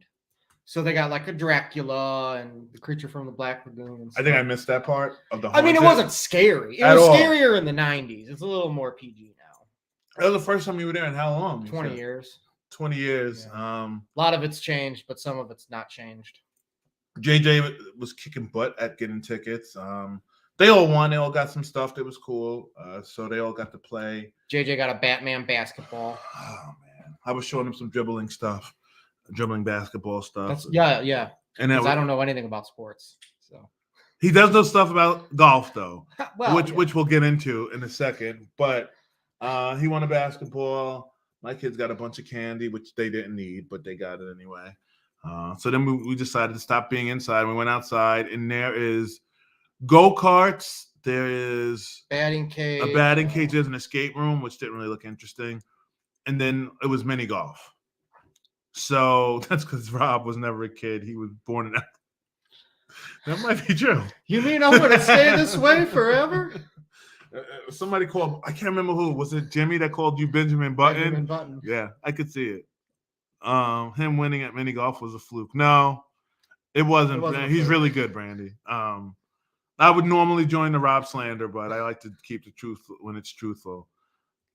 [SPEAKER 1] So they got like a Dracula and the creature from the Black Lagoon. And stuff.
[SPEAKER 2] I think I missed that part of the.
[SPEAKER 1] I mean, it wasn't scary. It was scarier in the 90s. It's a little more PG now.
[SPEAKER 2] That was the first time you were there in how long?
[SPEAKER 1] 20 years.
[SPEAKER 2] 20 years.
[SPEAKER 1] Yeah. A lot of it's changed, but some of it's not changed.
[SPEAKER 2] JJ was kicking butt at getting tickets. They all won. They all got some stuff that was cool. So they all got to play.
[SPEAKER 1] JJ got a Batman basketball.
[SPEAKER 2] Oh, man. I was showing him some dribbling basketball stuff.
[SPEAKER 1] Yeah.
[SPEAKER 2] And
[SPEAKER 1] I don't know anything about sports. So
[SPEAKER 2] he does know stuff about golf, though,
[SPEAKER 1] well,
[SPEAKER 2] which we'll get into in a second. But he won a basketball. My kids got a bunch of candy, which they didn't need, but they got it anyway. So then we decided to stop being inside. We went outside, and there is go-karts. There is
[SPEAKER 1] a batting cage.
[SPEAKER 2] There's an escape room, which didn't really look interesting. And then it was mini golf. So that's because Rob was never a kid. He was born in that. That might be true.
[SPEAKER 1] You mean I'm going to stay this way forever?
[SPEAKER 2] Somebody called. I can't remember who. Was it Jimmy that called you Benjamin Button?
[SPEAKER 1] Benjamin Button.
[SPEAKER 2] Yeah, I could see it. Him winning at mini golf was a fluke. No, it wasn't. He's really good, Brandy. I would normally join the Rob slander, but I like to keep the truth when it's truthful.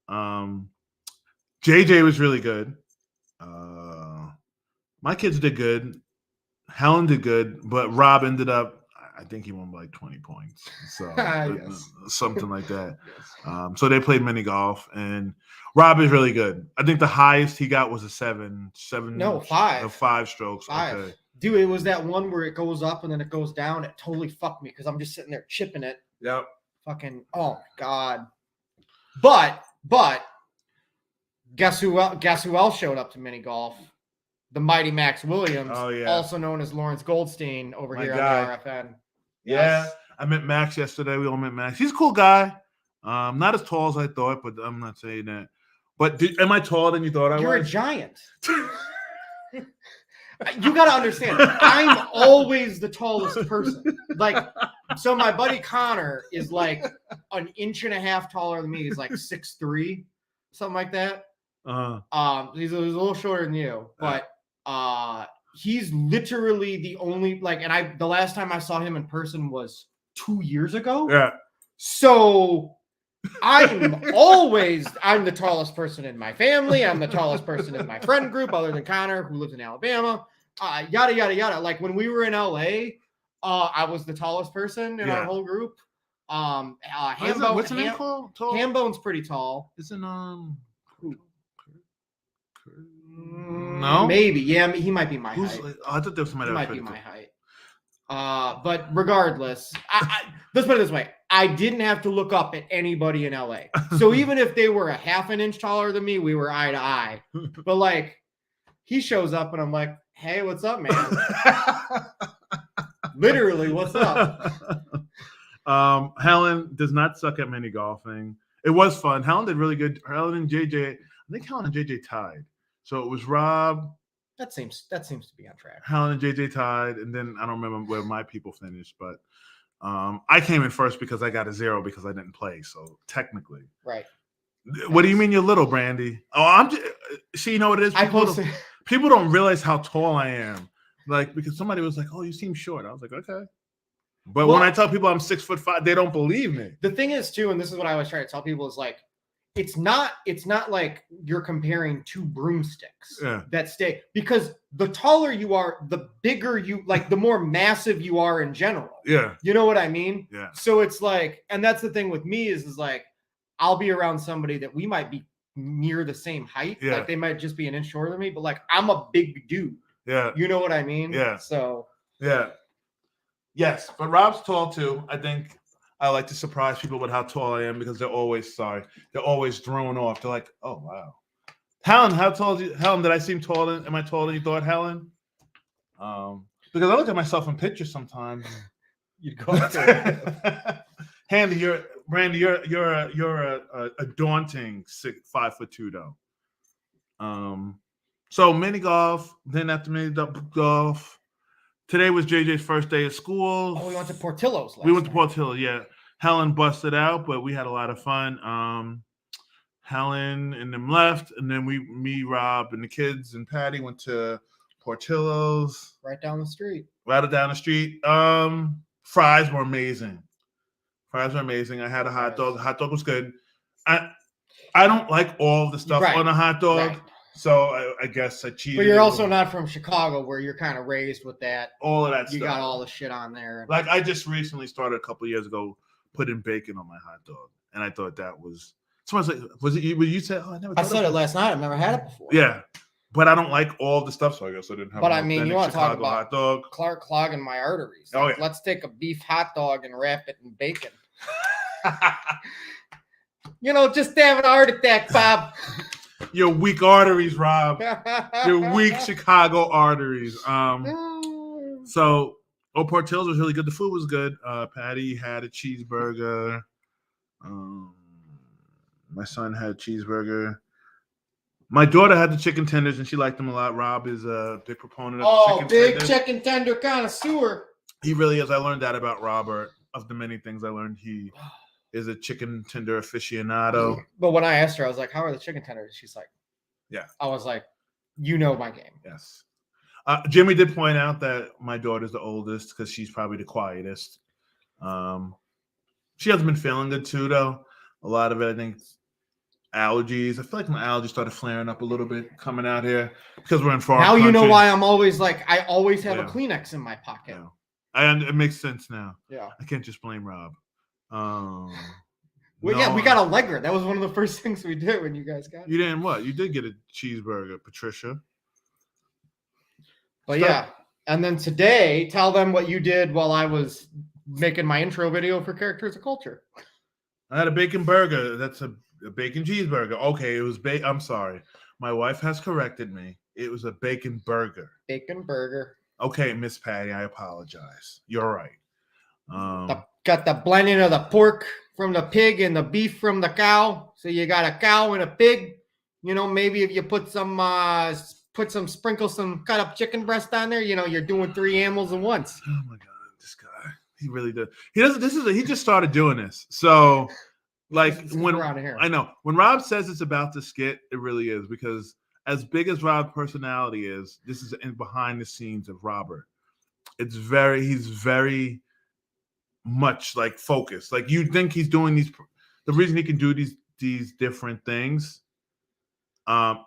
[SPEAKER 2] JJ was really good. My kids did good. Helen did good, but Rob ended up, I think he won by like 20 points. So
[SPEAKER 1] yes.
[SPEAKER 2] Something like that.
[SPEAKER 1] Yes.
[SPEAKER 2] So they played mini golf, and Rob is really good. I think the highest he got was a 5. 5 strokes.
[SPEAKER 1] 5.
[SPEAKER 2] Okay.
[SPEAKER 1] Dude, it was that one where it goes up and then it goes down. It totally fucked me because I'm just sitting there chipping it.
[SPEAKER 2] Yep.
[SPEAKER 1] fucking, oh my God. But guess who else showed up to mini golf? The mighty Max Williams, also known as Lawrence Goldstein over here on the RFN.
[SPEAKER 2] Yes. Yeah, I met Max yesterday. We all met Max. He's a cool guy. Not as tall as I thought, but I'm not saying that. But am I taller than you thought I was?
[SPEAKER 1] You're a giant. You got to understand, I'm always the tallest person. Like, so my buddy Connor is like an inch and a half taller than me. He's like 6'3", something like that. He's a little shorter than you, but he's literally the only, like, and the last time I saw him in person was 2 years ago.
[SPEAKER 2] Yeah.
[SPEAKER 1] So I'm the tallest person in my family. I'm the tallest person in my friend group, other than Connor, who lives in Alabama. Yada, yada, yada. Like, when we were in LA, I was the tallest person in our whole group.
[SPEAKER 2] What's the name called?
[SPEAKER 1] Hambone's pretty tall.
[SPEAKER 2] Isn't
[SPEAKER 1] no? Maybe. Yeah, he might be my height.
[SPEAKER 2] I thought there was somebody else.
[SPEAKER 1] Might be my height. But regardless, let's put it this way. I didn't have to look up at anybody in LA. So even if they were a half an inch taller than me, we were eye to eye. But like, he shows up and I'm like, hey, what's up, man? Literally, what's up?
[SPEAKER 2] Helen does not suck at mini golfing. It was fun. Helen did really good. Helen and JJ, I think Helen and JJ tied. So it was Rob.
[SPEAKER 1] That seems to be on track.
[SPEAKER 2] Helen and JJ tied, and then I don't remember where my people finished, but I came in first because I got a 0 because I didn't play. So technically,
[SPEAKER 1] right.
[SPEAKER 2] What do you mean you're little, Brandy? Oh, I'm just, see, you know what it is? People don't realize how tall I am. Like, because somebody was like, oh, you seem short. I was like, okay. But when I tell people I'm 6'5", they don't believe me.
[SPEAKER 1] The thing is, too, and this is what I always try to tell people, is like, it's not like you're comparing two broomsticks that stay, because the taller you are, the bigger you, like, the more massive you are in general.
[SPEAKER 2] Yeah.
[SPEAKER 1] You know what I mean?
[SPEAKER 2] Yeah.
[SPEAKER 1] So it's like, and that's the thing with me is like, I'll be around somebody that we might be near the same height. Yeah. Like, they might just be an inch shorter than me, but like, I'm a big dude.
[SPEAKER 2] Yeah.
[SPEAKER 1] You know what I mean?
[SPEAKER 2] Yeah.
[SPEAKER 1] So.
[SPEAKER 2] Yeah. Yes. But Rob's tall too. I think I like to surprise people with how tall I am because they're always thrown off. They're like, oh, wow. Helen, how tall is you? Helen, did I seem taller? Am I taller than you thought, Helen? Because I look at myself in pictures sometimes.
[SPEAKER 1] You'd go up there.
[SPEAKER 2] Brandy, you're a daunting 5'2" though. So mini golf, then after mini golf. Today was JJ's first day of school.
[SPEAKER 1] Oh, we went to Portillo's
[SPEAKER 2] We went to Portillo, yeah. Helen busted out, but we had a lot of fun. Helen and them left, and then me, Rob, and the kids and Patty went to Portillo's.
[SPEAKER 1] Right down the street.
[SPEAKER 2] Right down the street. Fries were amazing. I had a hot dog. The hot dog was good. I don't like all the stuff on a hot dog. Right. So I guess I cheated.
[SPEAKER 1] But you're also not from Chicago, where you're kind of raised with that.
[SPEAKER 2] All of that
[SPEAKER 1] you
[SPEAKER 2] stuff.
[SPEAKER 1] Got all the shit on there.
[SPEAKER 2] Like, I just recently started a couple of years ago putting bacon on my hot dog, and I thought that was. Someone's like, "Was it you?" But you said, "Oh, I never."
[SPEAKER 1] I said it last night. I've never had it before.
[SPEAKER 2] Yeah, but I don't like all the stuff, so I guess I didn't have.
[SPEAKER 1] But I mean, you want to talk about
[SPEAKER 2] hot dog?
[SPEAKER 1] Clark clogging my arteries.
[SPEAKER 2] Oh, yeah.
[SPEAKER 1] Let's take a beef hot dog and wrap it in bacon. Just having a heart attack, Bob.
[SPEAKER 2] Your weak arteries, Rob. Your weak Chicago arteries. So Portillo's was really good. The food was good. Patty had a cheeseburger. My son had a cheeseburger. My daughter had the chicken tenders, and she liked them a lot. Rob is a big proponent of chicken tenders. Oh, big
[SPEAKER 1] chicken tender connoisseur.
[SPEAKER 2] He really is. I learned that about Robert. Of the many things I learned, he is a chicken tender aficionado.
[SPEAKER 1] But when I asked her, I was like, how are the chicken tenders? She's like,
[SPEAKER 2] yeah.
[SPEAKER 1] I was like, you know my game.
[SPEAKER 2] Yes. Jimmy did point out that my daughter's the oldest because she's probably the quietest. She hasn't been feeling good too, though. A lot of it, I think, allergies. I feel like my allergies started flaring up a little bit coming out here because we're in foreign countries.
[SPEAKER 1] Now you know why I'm always like, I always have a Kleenex in my pocket.
[SPEAKER 2] Yeah. And it makes sense now.
[SPEAKER 1] Yeah.
[SPEAKER 2] I can't just blame Rob.
[SPEAKER 1] Well, yeah, we got Allegra. That was one of the first things we did when you guys got it.
[SPEAKER 2] You didn't what? You did get a cheeseburger, Patricia.
[SPEAKER 1] But yeah. And then today, tell them what you did while I was making my intro video for Characters of Culture.
[SPEAKER 2] I had a bacon burger. That's a bacon cheeseburger. Okay, it was I'm sorry. My wife has corrected me. It was a bacon burger.
[SPEAKER 1] Bacon burger.
[SPEAKER 2] Okay, Miss Patty, I apologize. You're right.
[SPEAKER 1] Got the blending of the pork from the pig and the beef from the cow. So you got a cow and a pig. You know, maybe if you put some sprinkle some cut up chicken breast on there, you know, you're doing 3 animals at once.
[SPEAKER 2] Oh my god, this guy. He really does. He doesn't. He just started doing this. So, like when I know when Rob says it's about the skit, it really is, because as big as Rob's personality is, this is in behind the scenes of Robert. He's very much like focused. Like you think he's doing these. The reason he can do these different things,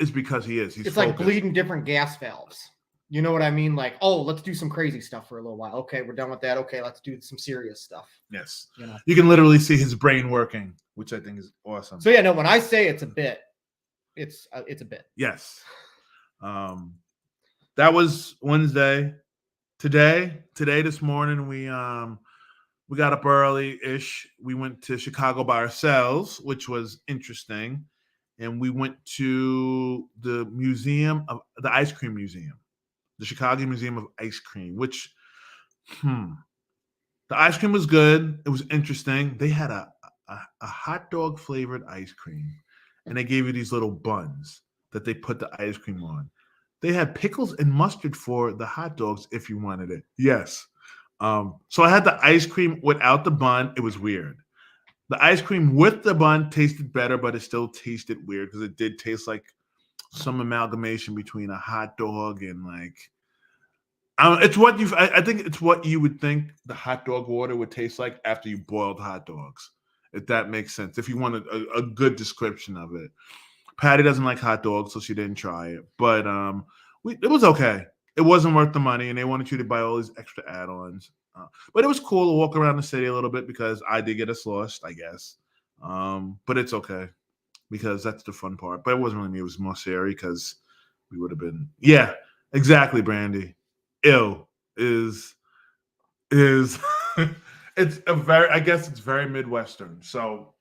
[SPEAKER 2] is because he is. He's
[SPEAKER 1] it's
[SPEAKER 2] focused.
[SPEAKER 1] Like bleeding different gas valves. You know what I mean? Like, oh, let's do some crazy stuff for a little while. Okay, we're done with that. Okay, let's do some serious stuff.
[SPEAKER 2] Yes.
[SPEAKER 1] You know?
[SPEAKER 2] You can literally see his brain working, which I think is awesome.
[SPEAKER 1] So yeah, no, when I say it's a bit, it's a bit.
[SPEAKER 2] Yes. That was Wednesday. Today, this morning, we got up early-ish. We went to Chicago by ourselves, which was interesting. And we went to the ice cream museum. The Chicago Museum of Ice Cream, which, the ice cream was good. It was interesting. They had a hot dog flavored ice cream, and they gave you these little buns that they put the ice cream on. They had pickles and mustard for the hot dogs if you wanted it. Yes. So I had the ice cream without the bun. It was weird. The ice cream with the bun tasted better, but it still tasted weird because it did taste like some amalgamation between a hot dog and like, it's what I think it's what you would think the hot dog water would taste like after you boiled hot dogs, if that makes sense. If you want a good description of it. Patty doesn't like hot dogs, so she didn't try it. But it was okay. It wasn't worth the money, and they wanted you to buy all these extra add-ons. But it was cool to walk around the city a little bit because I did get us lost, I guess. But it's okay because that's the fun part. But it wasn't really me. It was more Sari because we would have been. Yeah, exactly, Brandy. Ill is it's a very, I guess it's very Midwestern. So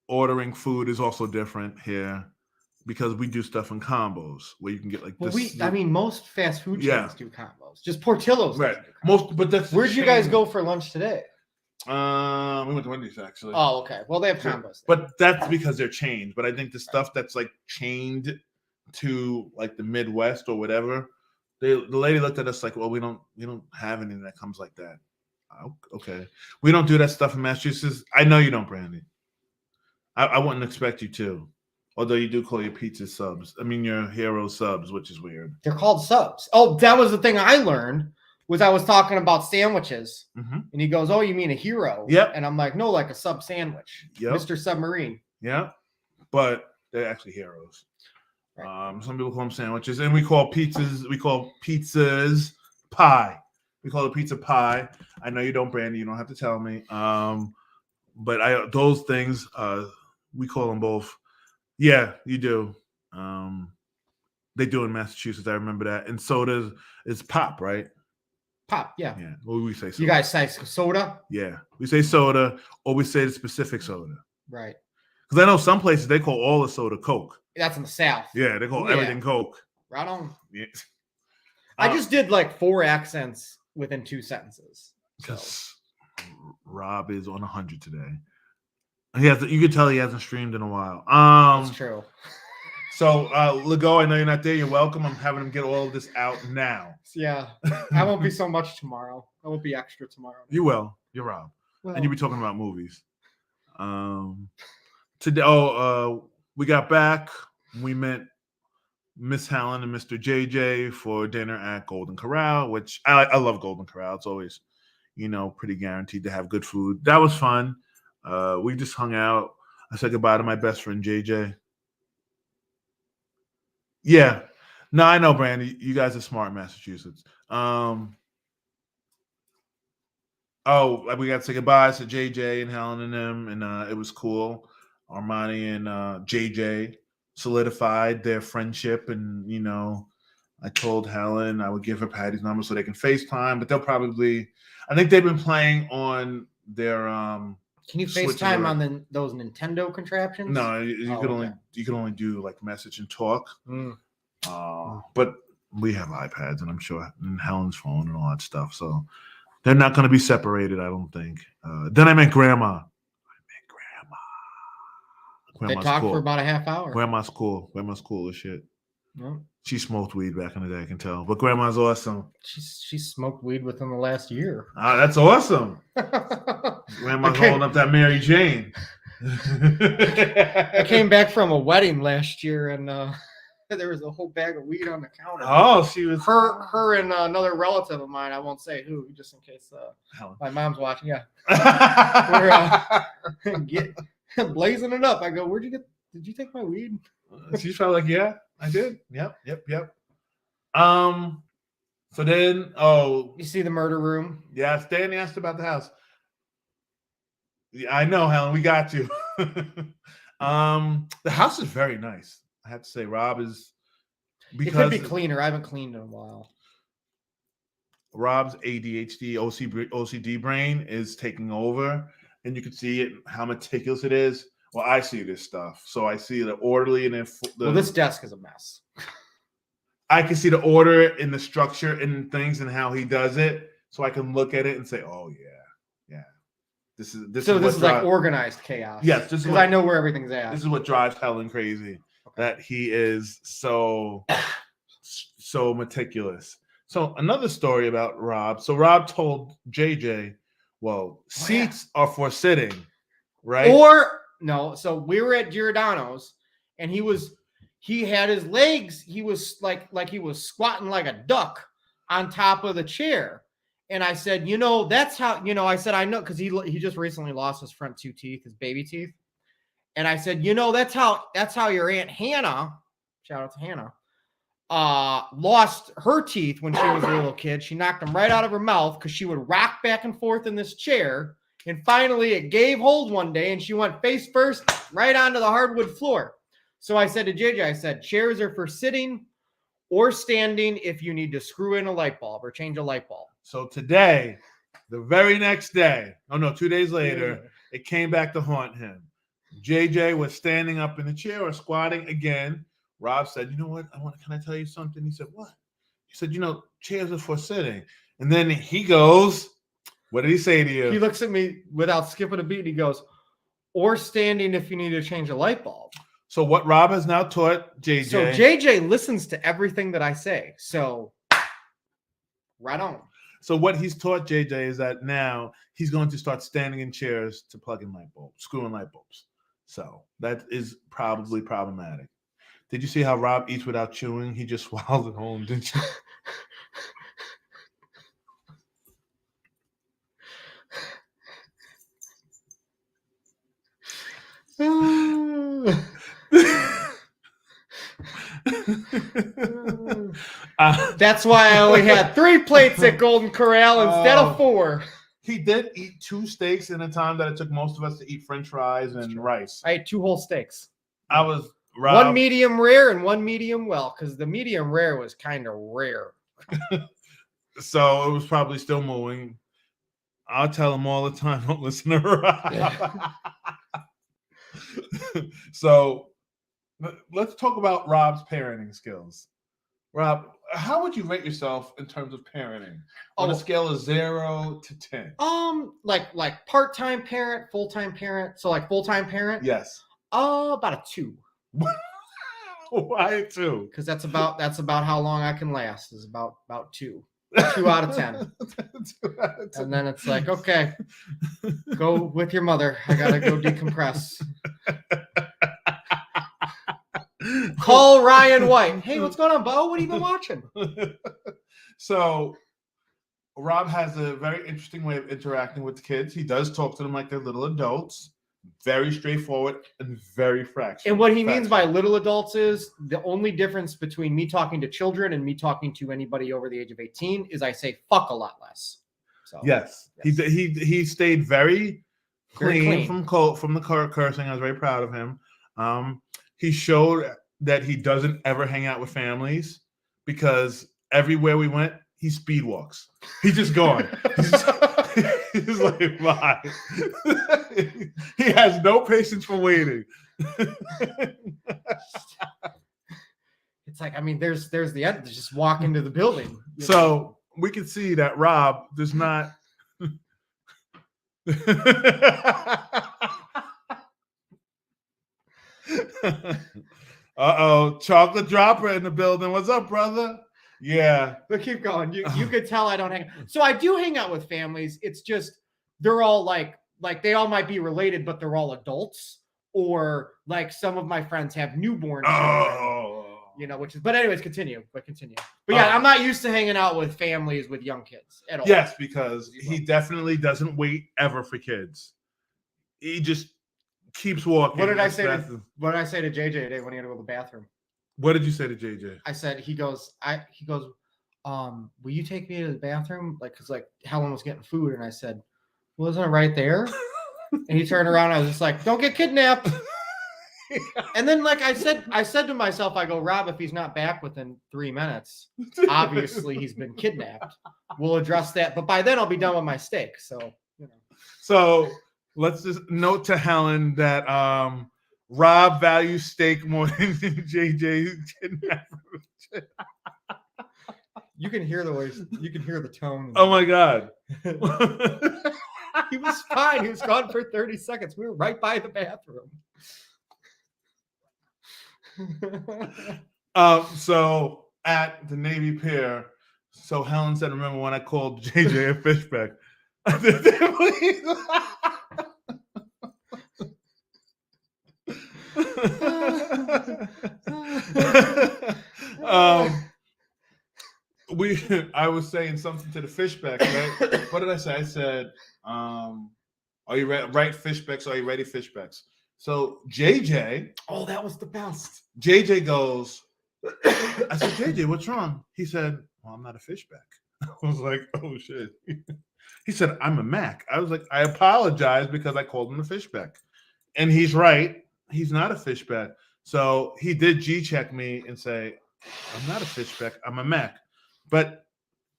[SPEAKER 2] ordering food is also different here because we do stuff in combos where you can get like
[SPEAKER 1] most fast food chains do combos. Just Portillo's.
[SPEAKER 2] Right. Where'd
[SPEAKER 1] you guys go for lunch today?
[SPEAKER 2] We went to Wendy's actually.
[SPEAKER 1] Oh, okay. Well, they have combos.
[SPEAKER 2] But that's because they're chained. But I think the stuff that's like chained to like the Midwest or whatever, the lady looked at us like, well, we don't have anything that comes like that. Okay. We don't do that stuff in Massachusetts. I know you don't, Brandy. I wouldn't expect you to. Although you do call your pizza subs. I mean, your hero subs, which is weird.
[SPEAKER 1] They're called subs. Oh, that was the thing I learned was I was talking about sandwiches.
[SPEAKER 2] Mm-hmm.
[SPEAKER 1] And he goes, oh, you mean a hero?
[SPEAKER 2] Yep.
[SPEAKER 1] And I'm like, no, like a sub sandwich.
[SPEAKER 2] Yep.
[SPEAKER 1] Mr. Submarine.
[SPEAKER 2] Yeah. But they're actually heroes.
[SPEAKER 1] Right.
[SPEAKER 2] Some people call them sandwiches. And we call pizzas pie. We call it pizza pie. I know you don't, Brandy. You don't have to tell me. But those things, we call them both. Yeah, you do. They do in Massachusetts. I remember that. And soda is pop, right?
[SPEAKER 1] Pop, yeah.
[SPEAKER 2] Yeah. Or we say soda.
[SPEAKER 1] You guys say soda?
[SPEAKER 2] Yeah. We say soda, or we say the specific soda.
[SPEAKER 1] Right.
[SPEAKER 2] Because I know some places they call all the soda Coke.
[SPEAKER 1] That's in the South.
[SPEAKER 2] Yeah, they call everything Coke.
[SPEAKER 1] Right on.
[SPEAKER 2] Yeah.
[SPEAKER 1] I just did like 4 accents within 2 sentences. So.
[SPEAKER 2] Rob is on 100 today. You could tell he hasn't streamed in a while.
[SPEAKER 1] That's true.
[SPEAKER 2] So, Lego, I know you're not there. You're welcome. I'm having him get all of this out now.
[SPEAKER 1] Yeah. I won't be so much tomorrow. I won't be extra tomorrow.
[SPEAKER 2] You will. You're Rob.
[SPEAKER 1] Well,
[SPEAKER 2] and you'll be talking about movies. Today, we got back. We met Miss Helen and Mr. JJ for dinner at Golden Corral, which I love Golden Corral. It's always, pretty guaranteed to have good food. That was fun. We just hung out. I said goodbye to my best friend JJ. Yeah. No, I know, Brandy. You guys are smart in Massachusetts. We got to say goodbye to JJ and Helen and them, and it was cool. Armani and JJ solidified their friendship, and I told Helen I would give her Patty's number so they can FaceTime, but I think they've been playing on their
[SPEAKER 1] Can you FaceTime on those Nintendo contraptions?
[SPEAKER 2] No, you can only do like message and talk. But we have iPads, and I'm sure, and Helen's phone and all that stuff. So they're not going to be separated, I don't think. Then I met Grandma.
[SPEAKER 1] They talked for about a half hour.
[SPEAKER 2] Grandma's cool. Grandma's cool as shit.
[SPEAKER 1] Yeah.
[SPEAKER 2] She smoked weed back in the day, I can tell. But Grandma's awesome.
[SPEAKER 1] She smoked weed within the last year.
[SPEAKER 2] That's awesome. Grandma's holding up that Mary Jane.
[SPEAKER 1] I came back from a wedding last year, and there was a whole bag of weed on the counter.
[SPEAKER 2] Oh, she was
[SPEAKER 1] her and another relative of mine. I won't say who, just in case my mom's watching. Yeah, we're blazing it up. I go, did you take my weed?
[SPEAKER 2] She's probably like, yeah, I did. Yep. So then,
[SPEAKER 1] you see the murder room?
[SPEAKER 2] Yeah, Danny asked about the house. Yeah, I know, Helen. We got you. The house is very nice. I have to say, Rob is.
[SPEAKER 1] It could be cleaner. I haven't cleaned in a while.
[SPEAKER 2] Rob's ADHD, OCD brain is taking over, and you can see it how meticulous it is. Well, I see this stuff, so I see the orderly, and then
[SPEAKER 1] this desk is a mess.
[SPEAKER 2] I can see the order in the structure and things and how he does it, so I can look at it and say, "Oh yeah. This is
[SPEAKER 1] like organized chaos."
[SPEAKER 2] Yes,
[SPEAKER 1] because I know where everything's at.
[SPEAKER 2] This is what drives Helen crazy. Okay. That he is so meticulous. So another story about Rob. So Rob told JJ, "Well, seats are for sitting, right?"
[SPEAKER 1] Or no. So we were at Giordano's, and he had his legs. He was like he was squatting like a duck on top of the chair. And I said, that's how, I said, I know, because he just recently lost his front 2 teeth, his baby teeth. And I said, that's how your Aunt Hannah, shout out to Hannah, lost her teeth when she was a little kid. She knocked them right out of her mouth because she would rock back and forth in this chair. And finally it gave hold one day and she went face first right onto the hardwood floor. So I said to JJ, chairs are for sitting or standing if you need to screw in a light bulb or change a light bulb.
[SPEAKER 2] So today, the very next day, 2 days later, it came back to haunt him. JJ was standing up in the chair or squatting again. Rob said, "You know what? Can I tell you something?" He said, "What?" He said, "Chairs are for sitting." And then he goes, "What did he say to you?"
[SPEAKER 1] He looks at me without skipping a beat. And he goes, "Or standing if you need to change a light bulb."
[SPEAKER 2] So what Rob has now taught JJ.
[SPEAKER 1] So JJ listens to everything that I say. So right on.
[SPEAKER 2] So what he's taught JJ is that now he's going to start standing in chairs to plug in light bulbs, screw in light bulbs. So that is probably problematic. Did you see how Rob eats without chewing? He just swallowed it home, didn't you?
[SPEAKER 1] That's why I only had 3 plates at Golden Corral instead of 4.
[SPEAKER 2] He did eat 2 steaks in a time that it took most of us to eat French fries and rice.
[SPEAKER 1] I ate 2 whole steaks.
[SPEAKER 2] I was Rob.
[SPEAKER 1] 1 medium rare and 1 medium well, because the medium rare was kind of rare.
[SPEAKER 2] So it was probably still moving. I'll tell him all the time, don't listen to Rob. Yeah. So let's talk about Rob's parenting skills. Rob, how would you rate yourself in terms of parenting on a scale of 0 to 10?
[SPEAKER 1] Like part-time parent, full-time parent. So like full-time parent.
[SPEAKER 2] Yes.
[SPEAKER 1] About a 2.
[SPEAKER 2] Why a 2?
[SPEAKER 1] Because that's about how long I can last. Is about 2. 2 out of 10.
[SPEAKER 2] 2 out of 10.
[SPEAKER 1] And then it's like, okay, go with your mother. I gotta go decompress. Call Ryan White. Hey, what's going on, Bo? What have you been watching?
[SPEAKER 2] So Rob has a very interesting way of interacting with the kids. He does talk to them like they're little adults. Very straightforward and very fractional.
[SPEAKER 1] And what he means by little adults is the only difference between me talking to children and me talking to anybody over the age of 18 is I say fuck a lot less. So
[SPEAKER 2] yes. He stayed very clean from the cursing. I was very proud of him. He showed that he doesn't ever hang out with families because everywhere we went, he speed walks. He's just gone. He's like, bye. He has no patience for waiting.
[SPEAKER 1] It's like, I mean, there's the end. Just walk into the building.
[SPEAKER 2] So we can see that Rob does not. Chocolate dropper in the building. What's up, brother? Yeah.
[SPEAKER 1] But keep going. You could tell I don't hang. So I do hang out with families. It's just they're all like they all might be related, but they're all adults. Or like some of my friends have newborn children. Which is. But anyways, continue. But yeah, I'm not used to hanging out with families with young kids at all.
[SPEAKER 2] Yes, because he definitely doesn't wait ever for kids. He just keeps walking.
[SPEAKER 1] What did I say to JJ today when he had to go to the bathroom?
[SPEAKER 2] What did you say to JJ?
[SPEAKER 1] I said, he goes, will you take me to the bathroom? Like, cause like Helen was getting food. And I said, well, isn't it right there? And he turned around. And I was just like, don't get kidnapped. And then like I said to myself, I go, Rob, if he's not back within 3 minutes, obviously he's been kidnapped. We'll address that. But by then I'll be done with my steak. So,
[SPEAKER 2] So let's just note to Helen that Rob values steak more than JJ kidnapper.
[SPEAKER 1] You can hear the voice. You can hear the tone.
[SPEAKER 2] Oh my God.
[SPEAKER 1] He was fine. He was gone for 30 seconds. We were right by the bathroom.
[SPEAKER 2] So at the Navy Pier, so Helen said, remember when I called JJ a Fishbeck? I was saying something to the Fishbeck, right? What did I say? I said, are you ready? Right, Fishbecks, are you ready, Fishbecks? So JJ,
[SPEAKER 1] oh, that was the best.
[SPEAKER 2] JJ goes, I said, JJ, what's wrong? He said, well, I'm not a Fishbeck. I was like, oh shit. He said, I'm a Mac. I was like, I apologize because I called him a Fishbeck. And he's right. He's not a Fishbeck. So he did G-check me and say, I'm not a Fishbeck. I'm a Mac. But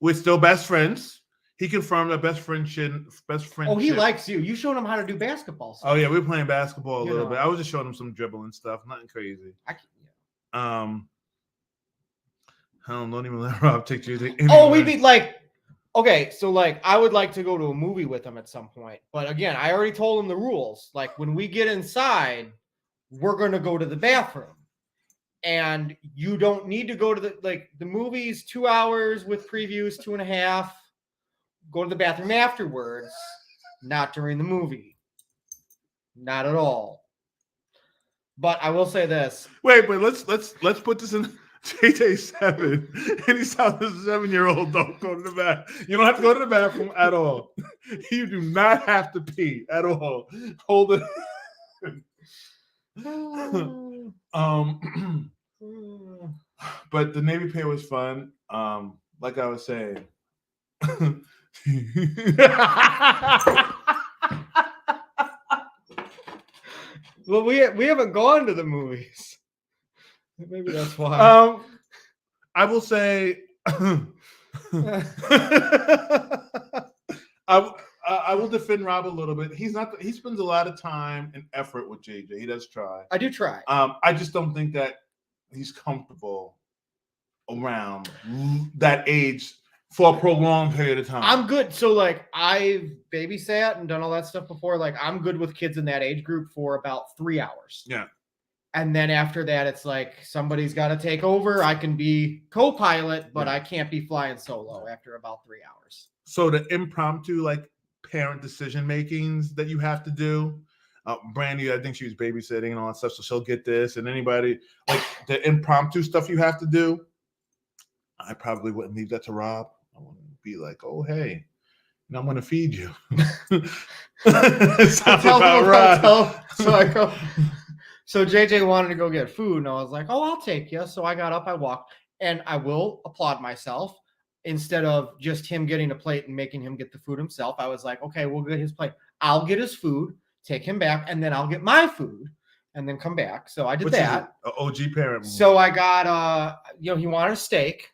[SPEAKER 2] we're still best friends. He confirmed that best friendship.
[SPEAKER 1] Oh, he likes you. You showed him how to do basketball stuff.
[SPEAKER 2] Oh yeah, we were playing basketball a little bit. I was just showing him some dribbling stuff, nothing crazy. Helen, don't even let Rob take you.
[SPEAKER 1] Oh, we'd be like, okay, so like I would like to go to a movie with him at some point. But again, I already told him the rules. Like when we get inside, we're gonna go to the bathroom. And you don't need to go to the movie's 2 hours with previews, 2.5. Go to the bathroom afterwards, not during the movie. Not at all. But I will say this.
[SPEAKER 2] Wait, but let's put this in JJ 7. And he's telling his 7-year-old don't go to the bathroom. You don't have to go to the bathroom at all. You do not have to pee at all. Hold it. But the Navy Pier was fun. Like I was saying.
[SPEAKER 1] Well, we haven't gone to the movies. Maybe that's why.
[SPEAKER 2] I will say I will defend Rob a little bit. He spends a lot of time and effort with JJ. He does try.
[SPEAKER 1] I do try.
[SPEAKER 2] I just don't think that he's comfortable around that age for a prolonged period of time.
[SPEAKER 1] I'm good. So like I've babysat and done all that stuff before. Like I'm good with kids in that age group for about 3 hours.
[SPEAKER 2] Yeah.
[SPEAKER 1] And then after that, it's like somebody's got to take over. I can be co-pilot, but I can't be flying solo after about 3 hours.
[SPEAKER 2] So the impromptu like parent decision makings that you have to do. Brandy, I think she was babysitting and all that stuff, so she'll get this. And anybody like the impromptu stuff you have to do, I probably wouldn't leave that to Rob. I wouldn't be like, oh hey, I'm going to feed you.
[SPEAKER 1] So JJ wanted to go get food, and I was like, oh, I'll take you. So I got up, I walked, and I will applaud myself. Instead of just him getting a plate and making him get the food himself, I was like, okay, we'll get his plate. I'll get his food, take him back, and then I'll get my food and then come back. So I did that.
[SPEAKER 2] OG parent.
[SPEAKER 1] So I got, he wanted a steak,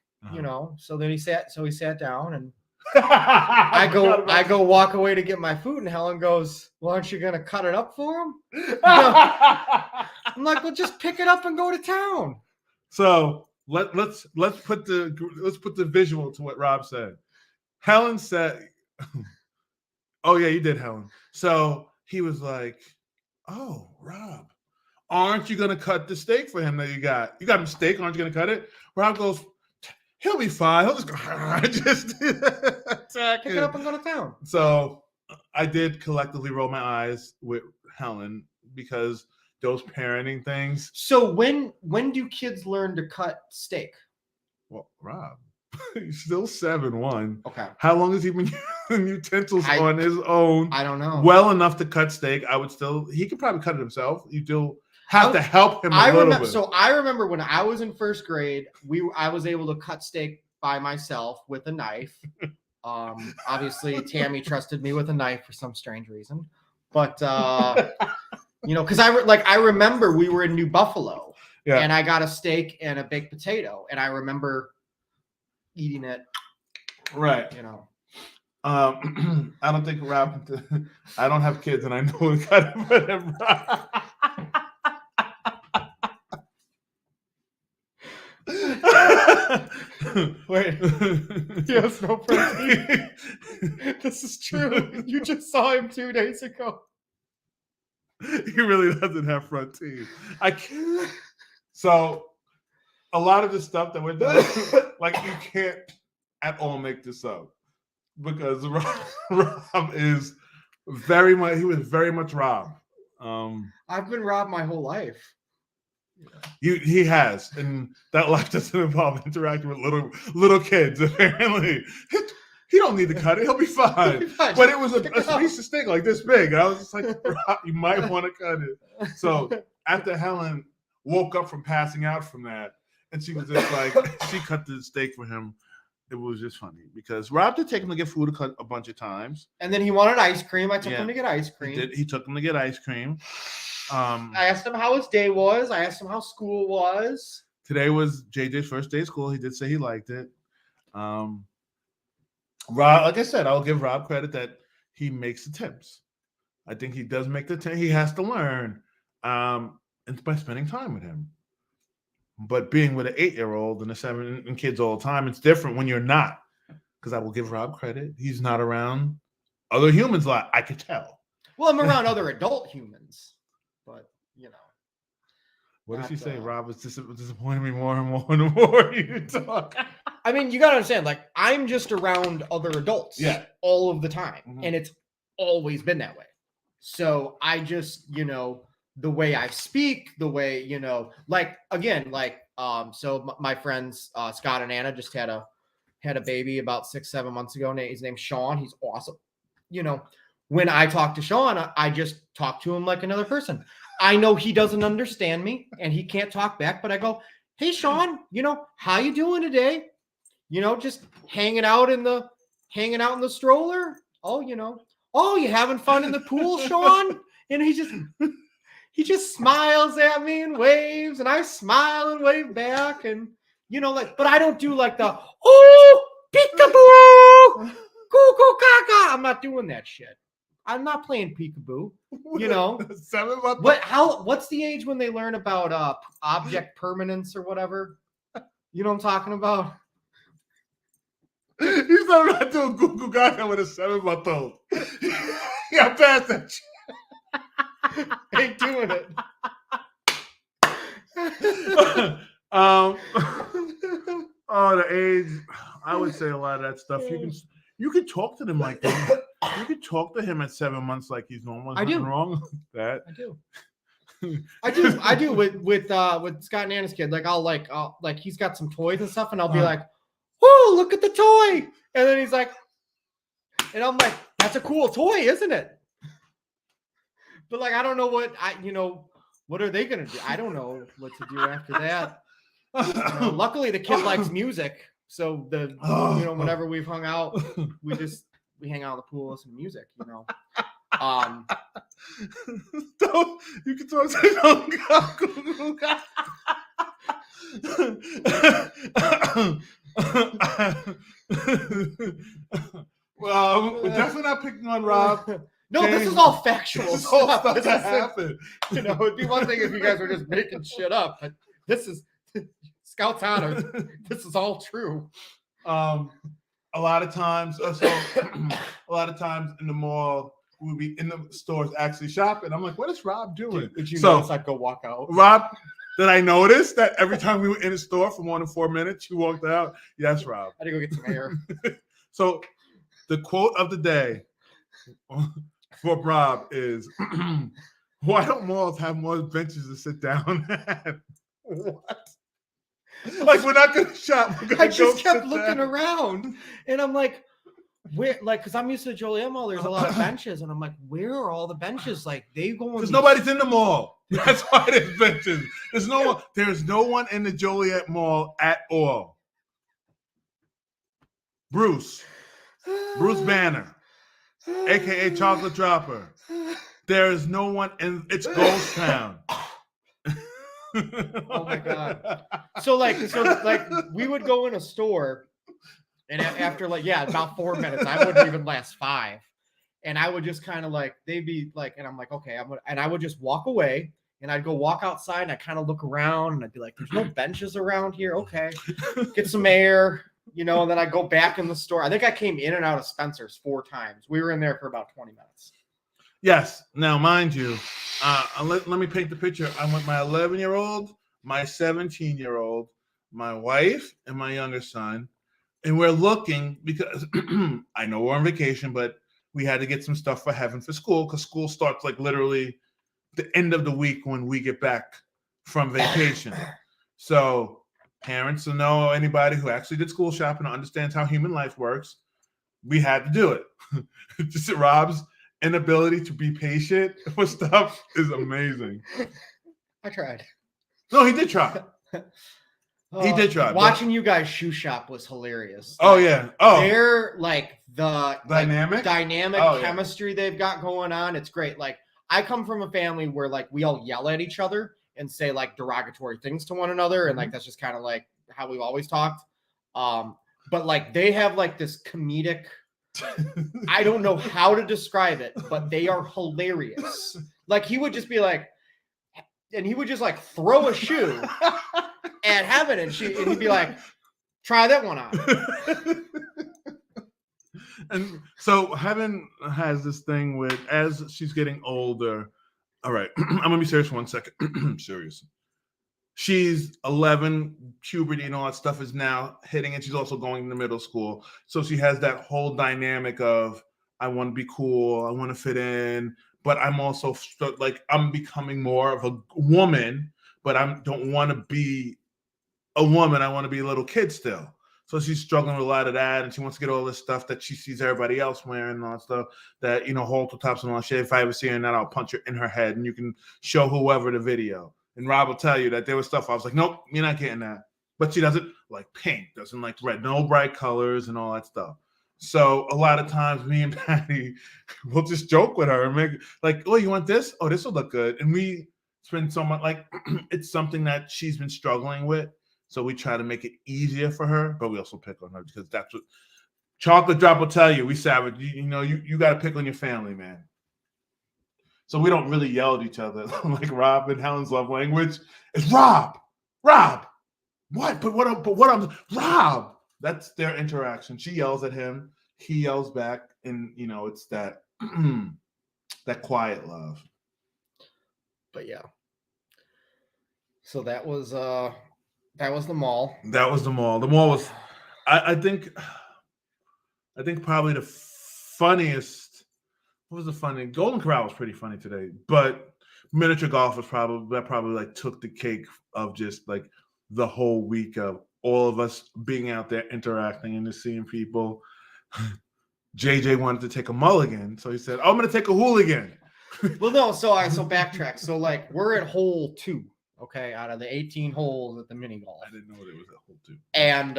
[SPEAKER 1] so then he sat down and I go walk away to get my food, and Helen goes, "Well, aren't you gonna cut it up for him?" I'm like, "Well, just pick it up and go to town."
[SPEAKER 2] So let's put the visual to what Rob said. Helen said, "Oh yeah, you did, Helen." So he was like, "Oh, Rob, aren't you gonna cut the steak for him that you got? You got him steak, aren't you gonna cut it?" Rob goes, "He'll be fine. He'll just go, just
[SPEAKER 1] pick it up and go to town."
[SPEAKER 2] So I did collectively roll my eyes with Helen because those parenting things.
[SPEAKER 1] So when do kids learn to cut steak?
[SPEAKER 2] Well, Rob, he's still 7'1".
[SPEAKER 1] Okay.
[SPEAKER 2] How long has he been using utensils on his own?
[SPEAKER 1] I don't know.
[SPEAKER 2] Well enough to cut steak. He could probably cut it himself. You still have to help him a little bit.
[SPEAKER 1] So I remember when I was in first grade, I was able to cut steak by myself with a knife. Obviously Tammy trusted me with a knife for some strange reason, but because I remember we were in New Buffalo, and I got a steak and a baked potato, and I remember eating it.
[SPEAKER 2] Right. I don't think Rob. I don't have kids, and I know what kind of
[SPEAKER 1] Wait. Yes, no protein. This is true. You just saw him 2 days ago.
[SPEAKER 2] He really doesn't have front teeth. I can't. So a lot of the stuff that we're doing, like you can't at all make this up because Rob is very much. He was very much Rob.
[SPEAKER 1] I've been Rob my whole life.
[SPEAKER 2] He has, and that life doesn't involve interacting with little kids. Apparently, he don't need to cut it; he'll be fine. But it was a piece of steak like this big. I was just like, Rob, you might want to cut it. So after Helen woke up from passing out from that, and she was just like, she cut the steak for him. It was just funny because Rob did take him to get food a bunch of times,
[SPEAKER 1] and then he wanted ice cream. I took him to get ice cream.
[SPEAKER 2] He took him to get ice cream.
[SPEAKER 1] I asked him how his day was. I asked him how school was.
[SPEAKER 2] Today was JJ's first day of school. He did say he liked it. Rob, like I said, I'll give Rob credit that he makes attempts. I think he does make the attempt. He has to learn, and by spending time with him. But being with an 8-year-old and a 7 and kids all the time, it's different when you're not. Because I will give Rob credit. He's not around other humans a lot. I could tell.
[SPEAKER 1] Well, I'm around other adult humans. But,
[SPEAKER 2] What did she say? Rob was disappointing me more and more and more you talk.
[SPEAKER 1] I mean, you got to understand, like, I'm just around other adults all of the time. Mm-hmm. And it's always been that way. So I just, the way I speak, the way, so my friends, Scott and Anna just had a baby about 6-7 months ago. His name's Sean. He's awesome. When I talk to Sean, I just talk to him like another person. I know he doesn't understand me and he can't talk back, but I go, "Hey, Sean, how you doing today? Just hanging out in the stroller. Oh, you having fun in the pool, Sean?" And he just smiles at me and waves, and I smile and wave back, and but I don't do like the peekaboo, cuckoo caca. I'm not doing that shit. I'm not playing peekaboo.
[SPEAKER 2] 7 months.
[SPEAKER 1] What's the age when they learn about object permanence or whatever? You know what I'm talking about?
[SPEAKER 2] He's not doing cuckoo caca with a 7-month-old. Yeah, past that shit.
[SPEAKER 1] Ain't doing it.
[SPEAKER 2] The age. I would say a lot of that stuff. You can talk to them like that. You can talk to him at 7 months like he's normal. There's nothing wrong with that.
[SPEAKER 1] I do with Scott and Anna's kid. Like I'll he's got some toys and stuff, and I'll be like, "Oh, look at the toy!" And then he's like, and I'm like, "That's a cool toy, isn't it?" But like, I don't know what are they gonna do? I don't know what to do after that. Luckily, the kid likes music, so whenever we've hung out, we hang out in the pool, listen to music.
[SPEAKER 2] You can talk to picking on Rob.
[SPEAKER 1] No,
[SPEAKER 2] James,
[SPEAKER 1] this is all factual
[SPEAKER 2] This is all
[SPEAKER 1] stuff.
[SPEAKER 2] stuff
[SPEAKER 1] This
[SPEAKER 2] that
[SPEAKER 1] is,
[SPEAKER 2] happened.
[SPEAKER 1] you know, it'd be one thing if you guys were just making shit up, but this is Scout's honor. This is all true.
[SPEAKER 2] A lot of times, a lot of times in the mall, we'd be in the stores actually shopping. I'm like, what is Rob doing?
[SPEAKER 1] Did you notice I'd go walk out?
[SPEAKER 2] Rob, did I notice that every time we were in a store for more than 4 minutes, you walked out? Yes, Rob.
[SPEAKER 1] I had to go get some air.
[SPEAKER 2] So the quote of the day for Rob is, why don't malls have more benches to sit down at? What? Like, we're not going to shop.
[SPEAKER 1] I just kept looking around, and I'm like, where? Like, because I'm used to the Joliet Mall. There's a lot of benches, and I'm like, where are all the benches? Like, they go
[SPEAKER 2] because nobody's in the mall. That's why there's benches. There's no one in the Joliet Mall at all. Bruce Banner, aka Chocolate Dropper. There is no one in. It's Ghost Town.
[SPEAKER 1] Oh my god! So we would go in a store, and after about 4 minutes, I wouldn't even last 5, and I would just kind of like they'd be like, and I'm like, okay, and I would just walk away, and I'd go walk outside, and I kind of look around, and I'd be like, there's no benches around here, okay, get some air, you know, and then I go back in the store. I think I came in and out of Spencer's 4 times. We were in there for about 20 minutes.
[SPEAKER 2] Yes. Now, mind you, let me paint the picture. I'm with my 11-year-old, my 17-year-old, my wife, and my younger son. And we're looking because I know we're on vacation, but we had to get some stuff for Heaven for school because school starts like literally the end of the week when we get back from vacation. So parents will know anybody who actually did school shopping or understands how human life works. We had to do it. Just Rob's inability to be patient with stuff is amazing.
[SPEAKER 1] I tried.
[SPEAKER 2] No, he did try. He did try.
[SPEAKER 1] Watching you guys shoe shop was hilarious.
[SPEAKER 2] Oh, yeah. Oh,
[SPEAKER 1] they're like the
[SPEAKER 2] dynamic
[SPEAKER 1] chemistry they've got going on. It's great. Like, I come from a family where like we all yell at each other and say like derogatory things to one another, and like that's just kind of like how we've always talked. But like they have like this comedic. I don't know how to describe it, but they are hilarious. Like he would just be like, and he would just like throw a shoe at Heaven, and he'd be like, "Try that one on."
[SPEAKER 2] And so Heaven has this thing with as she's getting older. All right, I'm gonna be serious for 1 second. Serious. She's 11, puberty and all that stuff is now hitting, and she's also going into middle school. So she has that whole dynamic of, I want to be cool, I want to fit in, but I'm also like, I'm becoming more of a woman, but I don't want to be a woman. I want to be a little kid still. So she's struggling with a lot of that, and she wants to get all this stuff that she sees everybody else wearing and all that stuff, that, you know, halter tops and all that shit. If I ever see her in that, I'll punch her in her head, and you can show whoever the video. And Rob will tell you that there was stuff I was like, nope, you're not getting that. But she doesn't like pink, doesn't like red, no bright colors and all that stuff. So a lot of times me and Patty will just joke with her and make like, oh, you want this? Oh, this will look good. And we spend so much, like, it's something that she's been struggling with. So we try to make it easier for her, but we also pick on her because that's what Chocolate Drop will tell you. We savage, you got to pick on your family, man. So we don't really yell at each other like Rob and Helen's love language is Rob. What? But what I'm Rob. That's their interaction. She yells at him, he yells back, and it's that that quiet love.
[SPEAKER 1] But yeah. So that was the mall.
[SPEAKER 2] That was the mall. The mall was, I think probably the funniest. What was the funny? Golden Corral was pretty funny today, but miniature golf was probably like took the cake of just like the whole week of all of us being out there interacting and just seeing people. JJ wanted to take a mulligan, so he said, "Oh, I'm going to take a hooligan."
[SPEAKER 1] Well, no, so backtrack. So like we're at hole 2, okay, out of the 18 holes at the mini golf.
[SPEAKER 2] I didn't know it was at hole 2.
[SPEAKER 1] And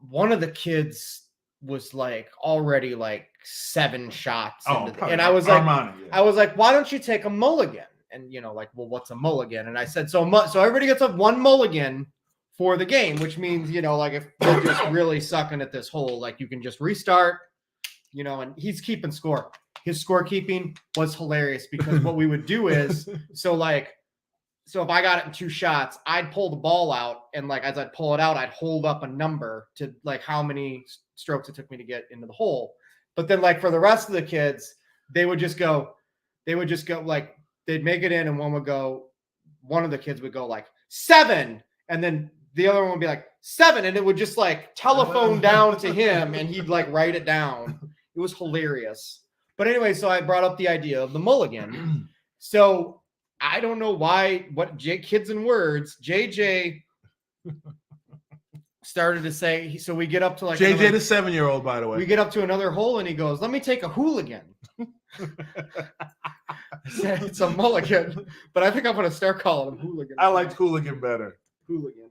[SPEAKER 1] one of the kids was like already like 7 shots. And I was like, I was like, why don't you take a mulligan? And like, well, what's a mulligan? And I said, so everybody gets one mulligan for the game, which means, like if you're just really sucking at this hole, like you can just restart, you know, and he's keeping score. His scorekeeping was hilarious because what we would do is, so if I got it in 2 shots, I'd pull the ball out, and like as I'd pull it out, I'd hold up a number to like how many strokes it took me to get into the hole. But then like for the rest of the kids, they would just go like they'd make it in, and one of the kids would go like 7, and then the other one would be like 7, and it would just like telephone down to him, and he'd like write it down. It was hilarious. But anyway, so I brought up the idea of the mulligan. So I don't know kids and words, JJ started to say, so we get up to like
[SPEAKER 2] JJ the 7-year-old, by the way.
[SPEAKER 1] We get up to another hole, and he goes, "Let me take a hooligan." I said, it's a mulligan, but I think I'm going to start calling him hooligan.
[SPEAKER 2] I liked hooligan better.
[SPEAKER 1] Hooligan.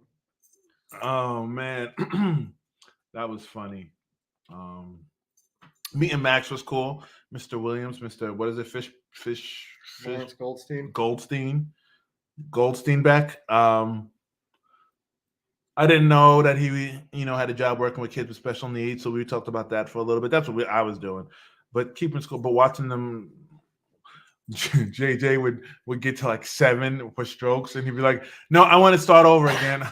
[SPEAKER 2] Oh, man. That was funny. Meeting Max was cool. Mr. Williams, what is it? Fish.
[SPEAKER 1] Lawrence
[SPEAKER 2] Goldsteinbeck. I didn't know that he, had a job working with kids with special needs, so we talked about that for a little bit. That's what I was doing. But keeping school, but watching them, JJ would get to like 7 for strokes, and he'd be like, "No, I want to start over again."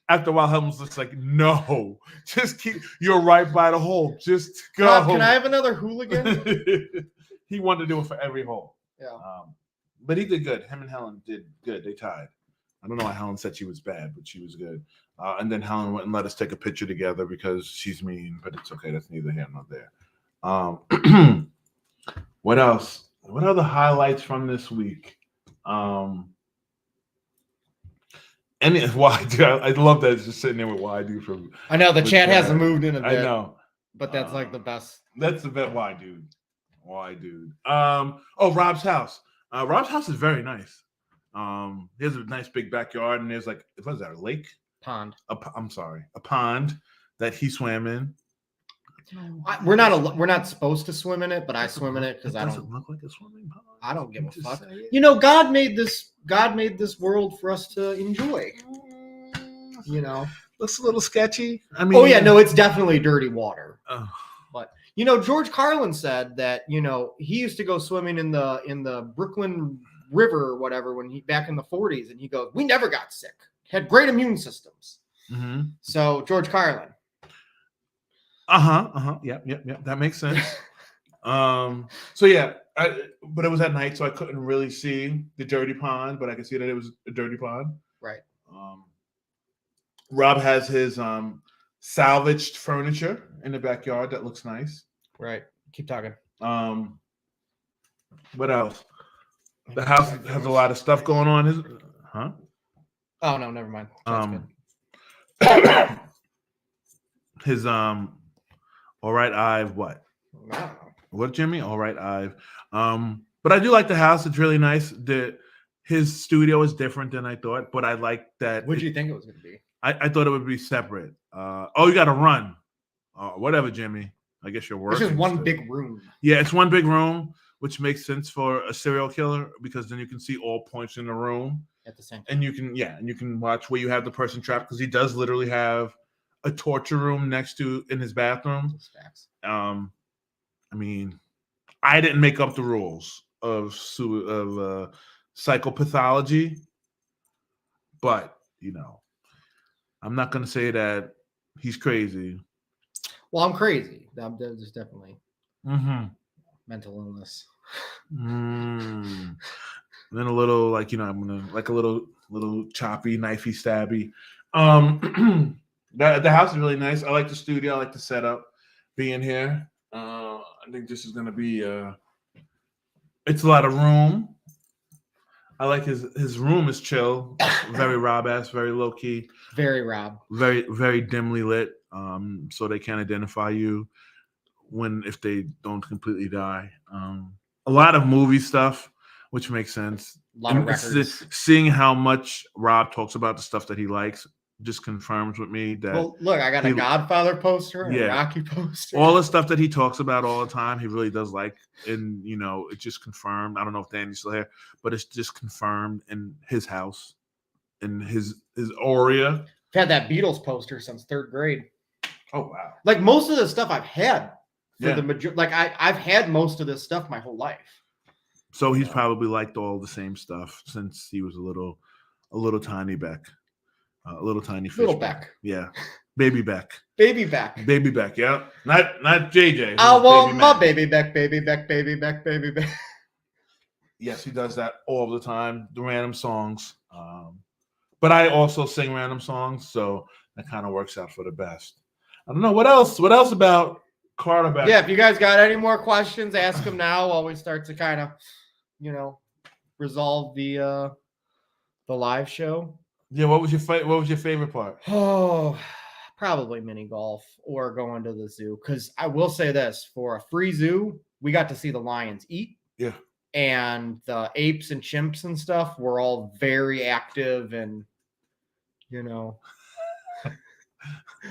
[SPEAKER 2] After a while, Helmut's just like, "No, just you're right by the hole. Just go."
[SPEAKER 1] Can I have another hooligan?
[SPEAKER 2] He wanted to do it for every hole.
[SPEAKER 1] Yeah.
[SPEAKER 2] But he did good. Him and Helen did good. They tied. I don't know why Helen said she was bad, but she was good. And then Helen went and let us take a picture together because she's mean, but it's okay. That's neither here nor there. What else? What are the highlights from this week? I love that it's just sitting there with why dude from.
[SPEAKER 1] I know the chat hasn't moved in a bit.
[SPEAKER 2] I know,
[SPEAKER 1] but that's like the best.
[SPEAKER 2] That's the best. Why dude? Rob's house. Rob's house is very nice. There's a nice big backyard, and there's like, what is that? A lake?
[SPEAKER 1] Pond.
[SPEAKER 2] A pond that he swam in.
[SPEAKER 1] We're not supposed to swim in it, but I swim in it because I don't
[SPEAKER 2] look like a swimming pond.
[SPEAKER 1] I don't give a fuck. God made this world for us to enjoy.
[SPEAKER 2] Looks a little sketchy. I mean,
[SPEAKER 1] it's definitely dirty water. But George Carlin said that he used to go swimming in the Brooklyn River or whatever back in the 40s, and he goes, "We never got sick. Had great immune systems."
[SPEAKER 2] Mm-hmm.
[SPEAKER 1] So George Carlin.
[SPEAKER 2] Yep. That makes sense. But it was at night, so I couldn't really see the dirty pond, but I could see that it was a dirty pond.
[SPEAKER 1] Right.
[SPEAKER 2] Rob has his salvaged furniture in the backyard that looks nice.
[SPEAKER 1] Right. Keep talking.
[SPEAKER 2] What else? The house has a lot of stuff going on. Huh?
[SPEAKER 1] Oh no, never mind.
[SPEAKER 2] His all right, Ive. What?
[SPEAKER 1] Wow.
[SPEAKER 2] What, Jimmy? All right, Ive. But I do like the house. It's really nice. His studio is different than I thought, but I like that.
[SPEAKER 1] What did you think it was going to be?
[SPEAKER 2] I thought it would be separate. You got to run. Whatever, Jimmy. I guess you're working.
[SPEAKER 1] It's just one big room.
[SPEAKER 2] Yeah, it's one big room, which makes sense for a serial killer because then you can see all points in the room
[SPEAKER 1] at the same time.
[SPEAKER 2] And you can watch where you have the person trapped because he does literally have a torture room next to in his bathroom. I mean, I didn't make up the rules of psychopathology, but I'm not going to say that he's crazy.
[SPEAKER 1] Well, I'm crazy. There's definitely mental illness.
[SPEAKER 2] Then a little I'm gonna like a little choppy, knifey, stabby. The house is really nice. I like the studio. I like the setup. Being here, I think this is gonna be. It's a lot of room. I like his room is chill, very Rob-esque, very low key,
[SPEAKER 1] very Rob,
[SPEAKER 2] very very dimly lit, so they can't identify you if they don't completely die. A lot of movie stuff, which makes sense.
[SPEAKER 1] A lot of records.
[SPEAKER 2] Seeing how much Rob talks about the stuff that he likes just confirms with me that.
[SPEAKER 1] Well, look, I got a Godfather poster, a Rocky poster.
[SPEAKER 2] All the stuff that he talks about all the time, he really does like, and it's just confirmed. I don't know if Danny's still here, but it's just confirmed in his house, in his Aurea.
[SPEAKER 1] I've had that Beatles poster since 3rd grade.
[SPEAKER 2] Oh wow!
[SPEAKER 1] Like most of the stuff I've had for the major. Like I've had most of this stuff my whole life.
[SPEAKER 2] So he's probably liked all the same stuff since he was a little tiny Beck, a little tiny fish.
[SPEAKER 1] Little Beck.
[SPEAKER 2] Yeah, baby Beck.
[SPEAKER 1] Baby Beck.
[SPEAKER 2] Baby Beck. Yeah, not JJ.
[SPEAKER 1] I want my baby Beck, baby Beck, baby Beck, baby Beck.
[SPEAKER 2] Yes, he does that all the time. The random songs. But I also sing random songs, so that kind of works out for the best. I don't know what else. What else about CarterBeck?
[SPEAKER 1] Yeah, if you guys got any more questions, ask them now while we start to kind of, resolve the live show.
[SPEAKER 2] Yeah, what was your favorite part?
[SPEAKER 1] Oh, probably mini golf or going to the zoo. Because I will say this: for a free zoo, we got to see the lions eat.
[SPEAKER 2] Yeah,
[SPEAKER 1] and the apes and chimps and stuff were all very active, and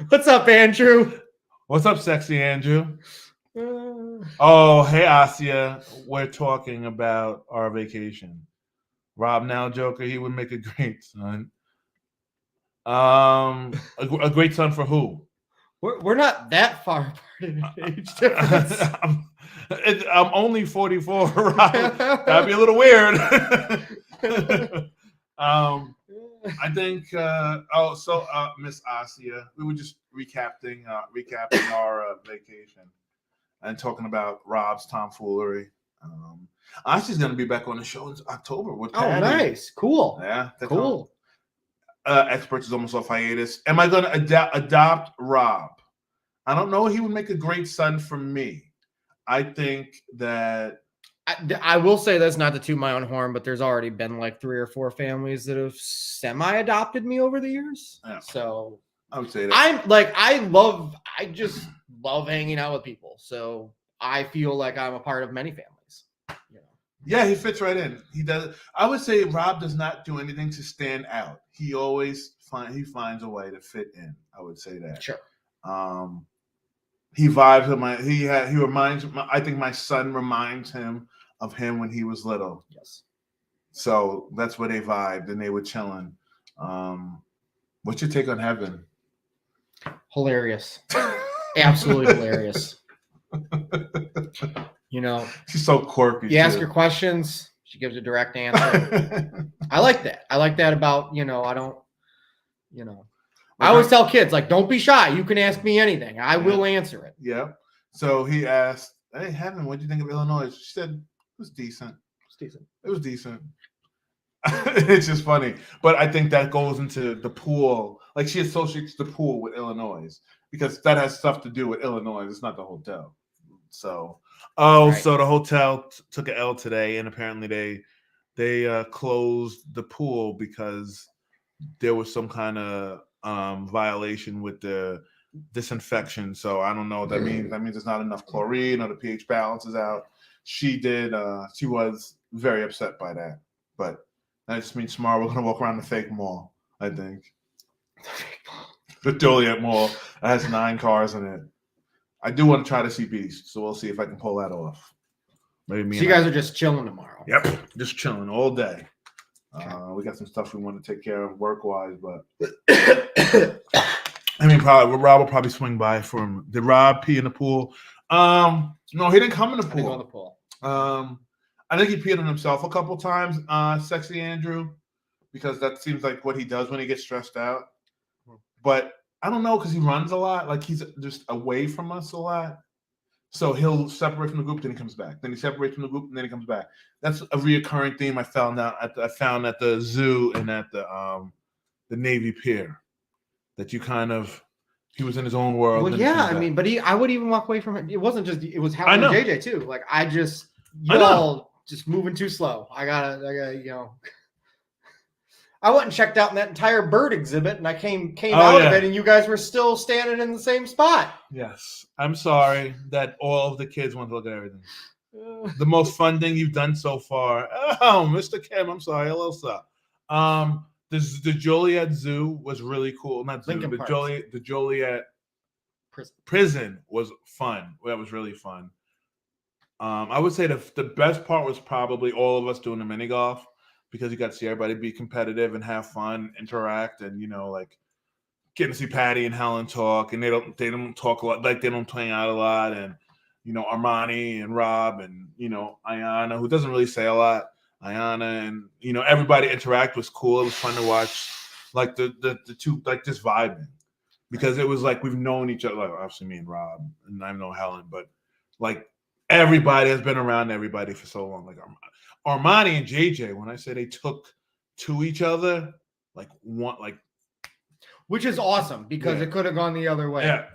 [SPEAKER 1] What's up, Andrew?
[SPEAKER 2] What's up, sexy Andrew? Oh, hey, Asia. We're talking about our vacation. Rob now, Joker, he would make a great son. A great son for who?
[SPEAKER 1] We're not that far apart in age difference.
[SPEAKER 2] I'm only 44, Rob. That'd be a little weird. I think. Miss Asia, we were just recapping our vacation and talking about Rob's tomfoolery. Asia's going to be back on the show in October with Patty.
[SPEAKER 1] Oh, nice, cool.
[SPEAKER 2] Yeah,
[SPEAKER 1] cool.
[SPEAKER 2] Experts is almost off hiatus. Am I going to adopt Rob? I don't know. He would make a great son for me. I think that.
[SPEAKER 1] I will say this, not to toot my own horn, but there's already been like 3 or 4 families that have semi-adopted me over the years. Yeah. So
[SPEAKER 2] I would say that.
[SPEAKER 1] I just love hanging out with people. So I feel like I'm a part of many families.
[SPEAKER 2] Yeah, he fits right in. He does. I would say Rob does not do anything to stand out. He always finds a way to fit in. I would say that.
[SPEAKER 1] Sure.
[SPEAKER 2] He vibes with he reminds. I think my son reminds him of him when he was little.
[SPEAKER 1] Yes.
[SPEAKER 2] So that's where they vibed and they were chilling. What's your take on Heaven?
[SPEAKER 1] Hilarious. Absolutely hilarious.
[SPEAKER 2] She's so quirky.
[SPEAKER 1] You ask her questions, she gives a direct answer. I like that. I like that about, I always tell kids, like, don't be shy. You can ask me anything. I will answer it.
[SPEAKER 2] Yeah. So he asked, hey, Heaven, what do you think of Illinois? She said, it was decent. It was decent. It's just funny. But I think that goes into the pool. Like, she associates the pool with Illinois because that has stuff to do with Illinois. It's not the hotel. So, So the hotel took an L today, and apparently they closed the pool because there was some kind of violation with the disinfection. So I don't know what that means. That means there's not enough chlorine or the pH balance is out. She was very upset by that. But that just means tomorrow we're going to walk around the fake mall, I think. The Joliet Mall that has 9 cars in it. I do want to try to see Beast, so we'll see if I can pull that off. Maybe
[SPEAKER 1] so you guys are just chilling tomorrow.
[SPEAKER 2] Yep, just chilling all day. Okay. We got some stuff we want to take care of work-wise, but I mean, probably Rob will probably swing by for him. Did Rob pee in the pool? No, he didn't come in the pool.
[SPEAKER 1] I didn't go in the pool.
[SPEAKER 2] I think he peed on himself a couple times, sexy Andrew, because that seems like what he does when he gets stressed out. But I don't know because he runs a lot. Like he's just away from us a lot. So he'll separate from the group, then he comes back. Then he separates from the group, and then he comes back. That's a reoccurring theme I found at the zoo and at the Navy Pier. That you kind of he was in his own world.
[SPEAKER 1] Well, yeah, I mean, but I would even walk away from it. It wasn't just it was Helen and JJ too. Like y'all just moving too slow. I gotta. I went and checked out that entire bird exhibit, and I came out of it, and you guys were still standing in the same spot.
[SPEAKER 2] Yes. I'm sorry that all of the kids want to look at everything. The most fun thing you've done so far. Oh, Mr. Kim, I'm sorry. Hello, sir. The Joliet Zoo was really cool. Not zoo, the Joliet prison was fun. That was really fun. I would say the best part was probably all of us doing the mini golf. Because you got to see everybody be competitive and have fun, interact, and like getting to see Patty and Helen talk, and they don't talk a lot, like they don't play out a lot, and Armani and Rob and, Ayana, who doesn't really say a lot. Ayana and, everybody interact was cool. It was fun to watch, like the two, like just vibing, because it was like we've known each other, like obviously me and Rob, and I know Helen, but like everybody has been around everybody for so long. Like Armani and JJ, when I say they took to each other,
[SPEAKER 1] which is awesome because it could have gone the other way.
[SPEAKER 2] Yeah.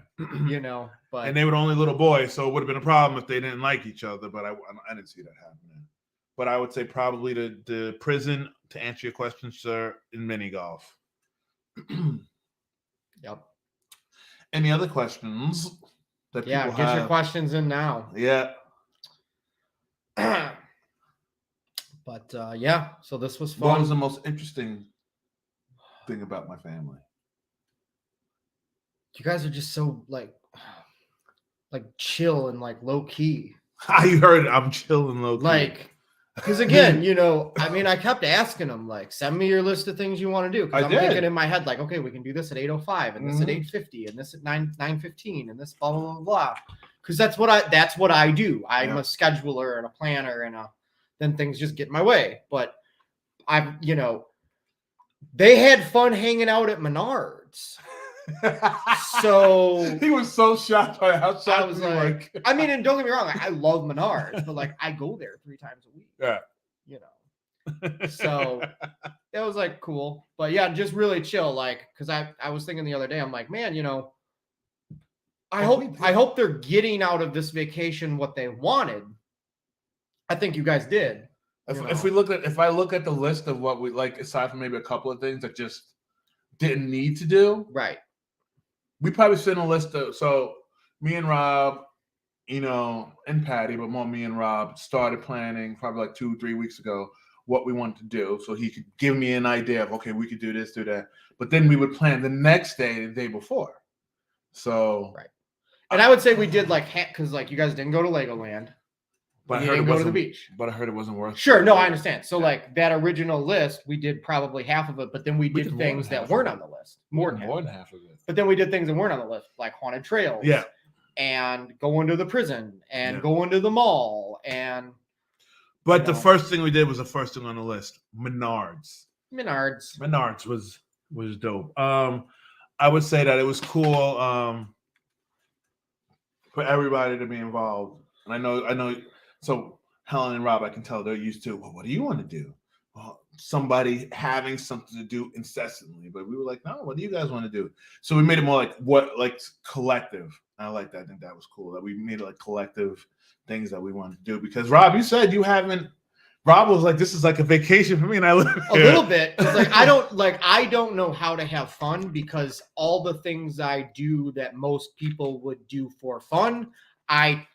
[SPEAKER 1] But
[SPEAKER 2] and they were only little boys, so it would have been a problem if they didn't like each other. But I didn't see that happening. But I would say probably the prison, to answer your question, sir, in mini golf.
[SPEAKER 1] Yep.
[SPEAKER 2] Any other questions that people have?
[SPEAKER 1] Get your questions in now.
[SPEAKER 2] Yeah.
[SPEAKER 1] But so this was fun.
[SPEAKER 2] What was the most interesting thing about my family?
[SPEAKER 1] You guys are just so like chill and like low key.
[SPEAKER 2] You heard it. I'm chill and low key.
[SPEAKER 1] Because again, I kept asking them, like, send me your list of things you want to do. Because I'm thinking in my head, like, okay, we can do this at 8:05 and this at 8:50 and this at 9:15 and this blah blah blah blah. Because that's what I do. I'm a scheduler and a planner, and then things just get in my way. But they had fun hanging out at Menards. So
[SPEAKER 2] he was so shocked by how shocked
[SPEAKER 1] I was like, and don't get me wrong, I love Menards, but like I go there 3 times a week.
[SPEAKER 2] Yeah.
[SPEAKER 1] So it was like cool. But yeah, just really chill. Like, because I was thinking the other day, I'm like, man, I hope they're getting out of this vacation what they wanted. I think you guys did.
[SPEAKER 2] If I look at the list of what we like, aside from maybe a couple of things that just didn't need to do,
[SPEAKER 1] right?
[SPEAKER 2] We probably sent a list of, so me and Rob, and Patty, but more me and Rob started planning probably like 2-3 weeks ago what we wanted to do, so he could give me an idea of, okay, we could do this, do that. But then we would plan the next day, the day before. So
[SPEAKER 1] right. And I would say we did because you guys didn't go to Legoland.
[SPEAKER 2] But
[SPEAKER 1] you didn't go to the beach.
[SPEAKER 2] But I heard it wasn't worth it.
[SPEAKER 1] Sure, no, I understand. So that original list, we did probably half of it, but then we did things that weren't on the list. More than half of it. But then we did things that weren't on the list, like haunted trails.
[SPEAKER 2] Yeah.
[SPEAKER 1] And going to the prison and going to the mall
[SPEAKER 2] But the first thing we did was the first thing on the list. Menards was dope. I would say that it was cool for everybody to be involved. And I know. So Helen and Rob, I can tell they're used to, well, what do you want to do? Well, somebody having something to do incessantly. But we were like, no, what do you guys want to do? So we made it more like collective. I like that. I think that was cool that we made it like collective things that we wanted to do. Because Rob, you said you haven't. Rob was like, this is like a vacation for me, and I live here.
[SPEAKER 1] A little bit. I don't know how to have fun, because all the things I do that most people would do for fun, I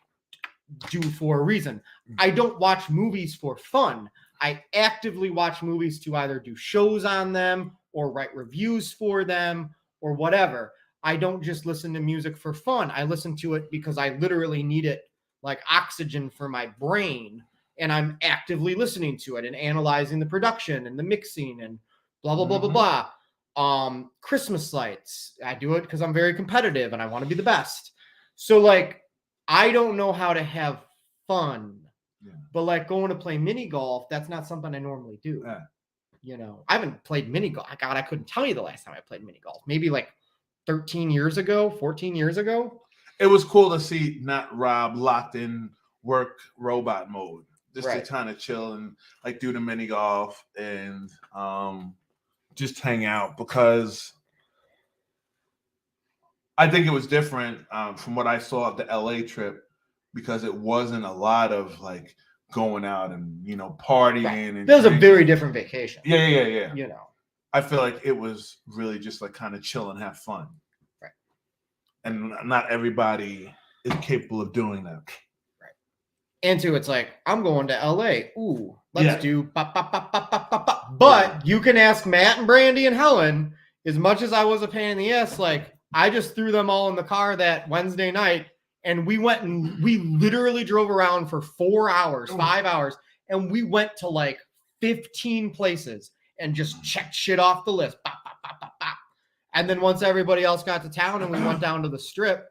[SPEAKER 1] do for a reason. I don't watch movies for fun. I actively watch movies to either do shows on them or write reviews for them or whatever. I don't just listen to music for fun. I listen to it because I literally need it like oxygen for my brain, and I'm actively listening to it and analyzing the production and the mixing and blah blah blah blah blah. Christmas lights, I do it because I'm very competitive and I want to be the best. So I don't know how to have fun, but going to play mini golf, that's not something I normally do. I haven't played mini golf. God, I couldn't tell you the last time I played mini golf. Maybe 13 years ago, 14 years ago.
[SPEAKER 2] It was cool to see not Rob locked in work robot mode, just to kind of chill and do the mini golf and just hang out, because I think it was different from what I saw of the LA trip, because it wasn't a lot of going out and partying. Right. And
[SPEAKER 1] that was a very different vacation.
[SPEAKER 2] Yeah. I feel like it was really just kind of chill and have fun.
[SPEAKER 1] Right.
[SPEAKER 2] And not everybody is capable of doing that.
[SPEAKER 1] Right. And two, it's I'm going to LA. Ooh, let's do bop, bop, bop, bop, bop, bop, bop. But you can ask Matt and Brandy and Helen, as much as I was a pain in the ass, I just threw them all in the car that Wednesday night, and we went and we literally drove around for 4 hours, 5 hours, and we went to 15 places and just checked shit off the list. Bop, bop, bop, bop, bop. And then once everybody else got to town and we went down to the strip,